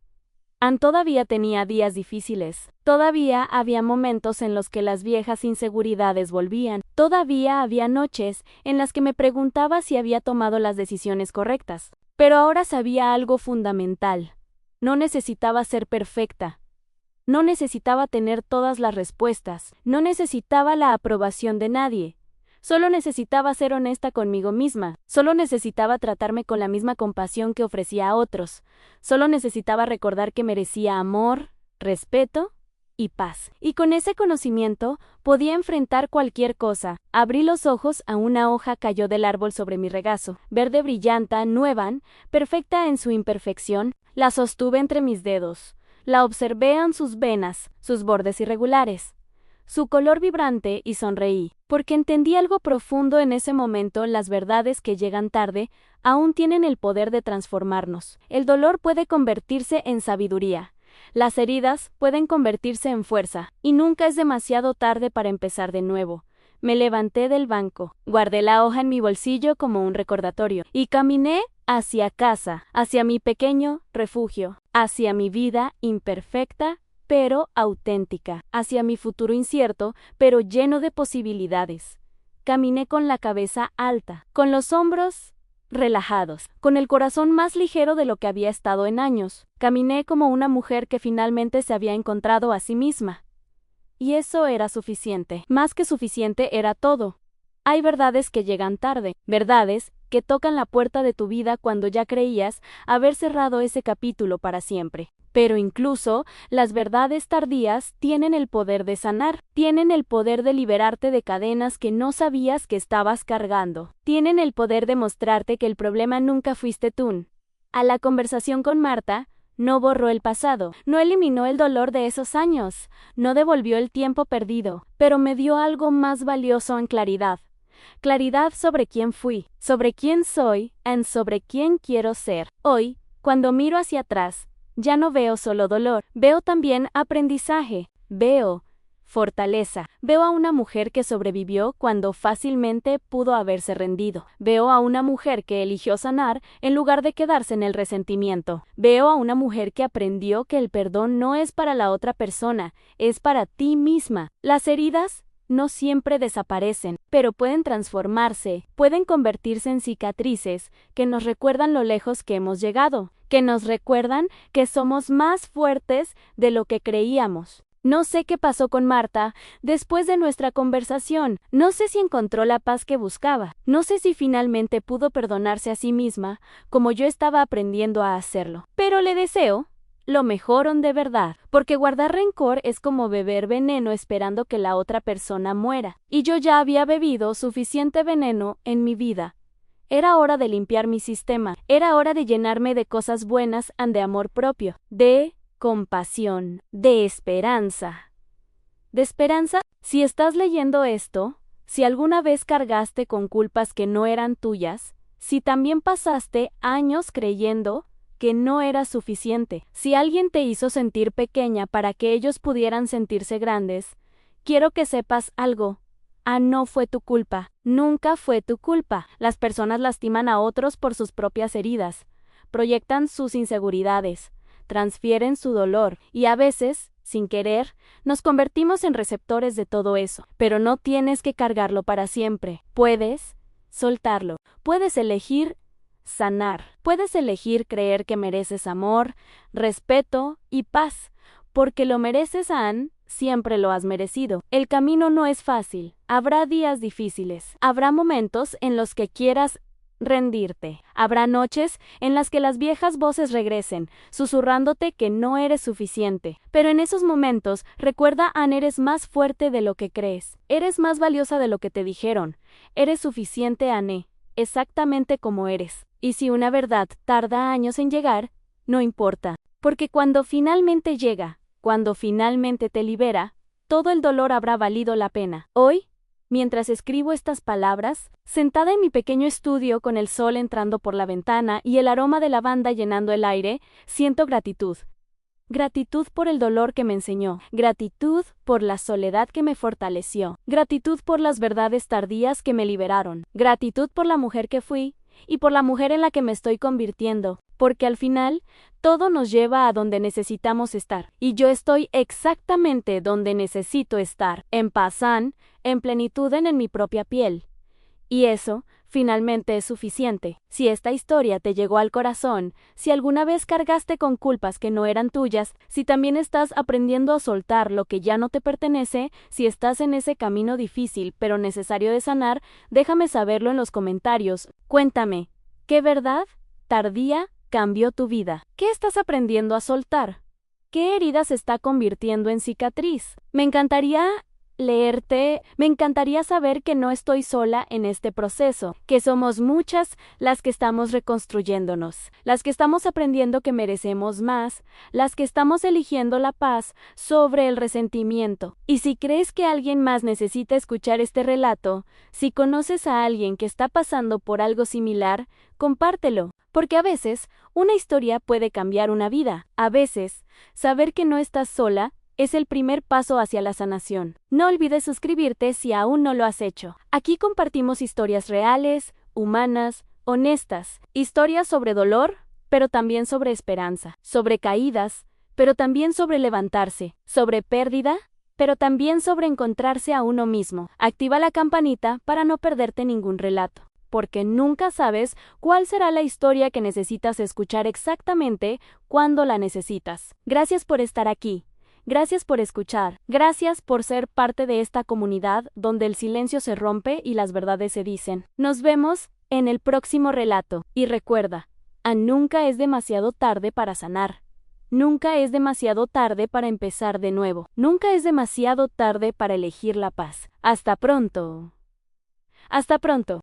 Speaker 1: Todavía tenía días difíciles, todavía había momentos en los que las viejas inseguridades volvían, todavía había noches en las que me preguntaba si había tomado las decisiones correctas. Pero ahora sabía algo fundamental. No necesitaba ser perfecta. No necesitaba tener todas las respuestas. No necesitaba la aprobación de nadie. Solo necesitaba ser honesta conmigo misma. Solo necesitaba tratarme con la misma compasión que ofrecía a otros. Solo necesitaba recordar que merecía amor, respeto y paz. Y con ese conocimiento podía enfrentar cualquier cosa. Abrí los ojos, una hoja cayó del árbol sobre mi regazo, verde brillante, nueva, perfecta en su imperfección. La sostuve entre mis dedos. La observé en sus venas, sus bordes irregulares, su color vibrante, y sonreí, porque entendí algo profundo en ese momento. Las verdades que llegan tarde aún tienen el poder de transformarnos. El dolor puede convertirse en sabiduría. Las heridas pueden convertirse en fuerza, y nunca es demasiado tarde para empezar de nuevo. Me levanté del banco, guardé la hoja en mi bolsillo como un recordatorio, y caminé hacia casa, hacia mi pequeño refugio, hacia mi vida imperfecta, pero auténtica, hacia mi futuro incierto, pero lleno de posibilidades. Caminé con la cabeza alta, con los hombros relajados, con el corazón más ligero de lo que había estado en años. Caminé como una mujer que finalmente se había encontrado a sí misma. Y eso era suficiente. Más que suficiente, era todo. Hay verdades que llegan tarde, verdades que tocan la puerta de tu vida cuando ya creías haber cerrado ese capítulo para siempre. Pero incluso las verdades tardías tienen el poder de sanar, tienen el poder de liberarte de cadenas que no sabías que estabas cargando, tienen el poder de mostrarte que el problema nunca fuiste tú. A la conversación con Marta no borró el pasado, no eliminó el dolor de esos años, no devolvió el tiempo perdido, pero me dio algo más valioso en claridad. Claridad sobre quién fui, sobre quién soy, y sobre quién quiero ser. Hoy Cuando miro hacia atrás, ya no veo solo dolor, veo también aprendizaje, veo fortaleza. Veo a una mujer que sobrevivió cuando fácilmente pudo haberse rendido. Veo a una mujer que eligió sanar en lugar de quedarse en el resentimiento. Veo a una mujer que aprendió que el perdón no es para la otra persona, es para ti misma. Las heridas no siempre desaparecen, pero pueden transformarse, pueden convertirse en cicatrices que nos recuerdan lo lejos que hemos llegado, que nos recuerdan que somos más fuertes de lo que creíamos. No sé qué pasó con Marta después de nuestra conversación. No sé si encontró la paz que buscaba. No sé si finalmente pudo perdonarse a sí misma, como yo estaba aprendiendo a hacerlo. Pero le deseo lo mejor de verdad, porque guardar rencor es como beber veneno esperando que la otra persona muera. Y yo ya había bebido suficiente veneno en mi vida. Era hora de limpiar mi sistema. Era hora de llenarme de cosas buenas y de amor propio. De compasión, de esperanza. ¿De esperanza? Si estás leyendo esto, si alguna vez cargaste con culpas que no eran tuyas, si también pasaste años creyendo que no era suficiente, si alguien te hizo sentir pequeña para que ellos pudieran sentirse grandes, quiero que sepas algo. No fue tu culpa, nunca fue tu culpa. Las personas lastiman a otros por sus propias heridas, proyectan sus inseguridades, transfieren su dolor y a veces, sin querer, nos convertimos en receptores de todo eso. Pero no tienes que cargarlo para siempre. Puedes soltarlo. Puedes elegir sanar. Puedes elegir creer que mereces amor, respeto y paz. Porque lo mereces, Anne, siempre lo has merecido. El camino no es fácil. Habrá días difíciles. Habrá momentos en los que quieras rendirte. Habrá noches en las que las viejas voces regresen, susurrándote que no eres suficiente. Pero en esos momentos, recuerda, Anne, eres más fuerte de lo que crees. Eres más valiosa de lo que te dijeron. Eres suficiente, Anne, exactamente como eres. Y si una verdad tarda años en llegar, no importa. Porque cuando finalmente llega, cuando finalmente te libera, todo el dolor habrá valido la pena. Hoy, mientras escribo estas palabras, sentada en mi pequeño estudio con el sol entrando por la ventana y el aroma de lavanda llenando el aire, siento gratitud. Gratitud por el dolor que me enseñó, gratitud por la soledad que me fortaleció, gratitud por las verdades tardías que me liberaron, gratitud por la mujer que fui y por la mujer en la que me estoy convirtiendo, porque al final todo nos lleva a donde necesitamos estar. Y yo estoy exactamente donde necesito estar, en paz, en plenitud en mi propia piel. Y eso, finalmente, es suficiente. Si esta historia te llegó al corazón, si alguna vez cargaste con culpas que no eran tuyas, si también estás aprendiendo a soltar lo que ya no te pertenece, si estás en ese camino difícil pero necesario de sanar, déjame saberlo en los comentarios. Cuéntame, ¿qué verdad tardía cambió tu vida? ¿Qué estás aprendiendo a soltar? ¿Qué herida se está convirtiendo en cicatriz? Me encantaría leerte, me encantaría saber que no estoy sola en este proceso, que somos muchas las que estamos reconstruyéndonos, las que estamos aprendiendo que merecemos más, las que estamos eligiendo la paz sobre el resentimiento. Y si crees que alguien más necesita escuchar este relato, si conoces a alguien que está pasando por algo similar, compártelo. Porque a veces, una historia puede cambiar una vida. A veces, saber que no estás sola es el primer paso hacia la sanación. No olvides suscribirte si aún no lo has hecho. Aquí compartimos historias reales, humanas, honestas. Historias sobre dolor, pero también sobre esperanza. Sobre caídas, pero también sobre levantarse. Sobre pérdida, pero también sobre encontrarse a uno mismo. Activa la campanita para no perderte ningún relato, porque nunca sabes cuál será la historia que necesitas escuchar exactamente cuando la necesitas. Gracias por estar aquí. Gracias por escuchar. Gracias por ser parte de esta comunidad donde el silencio se rompe y las verdades se dicen. Nos vemos en el próximo relato. Y recuerda, nunca es demasiado tarde para sanar. Nunca es demasiado tarde para empezar de nuevo. Nunca es demasiado tarde para elegir la paz. Hasta pronto. Hasta pronto.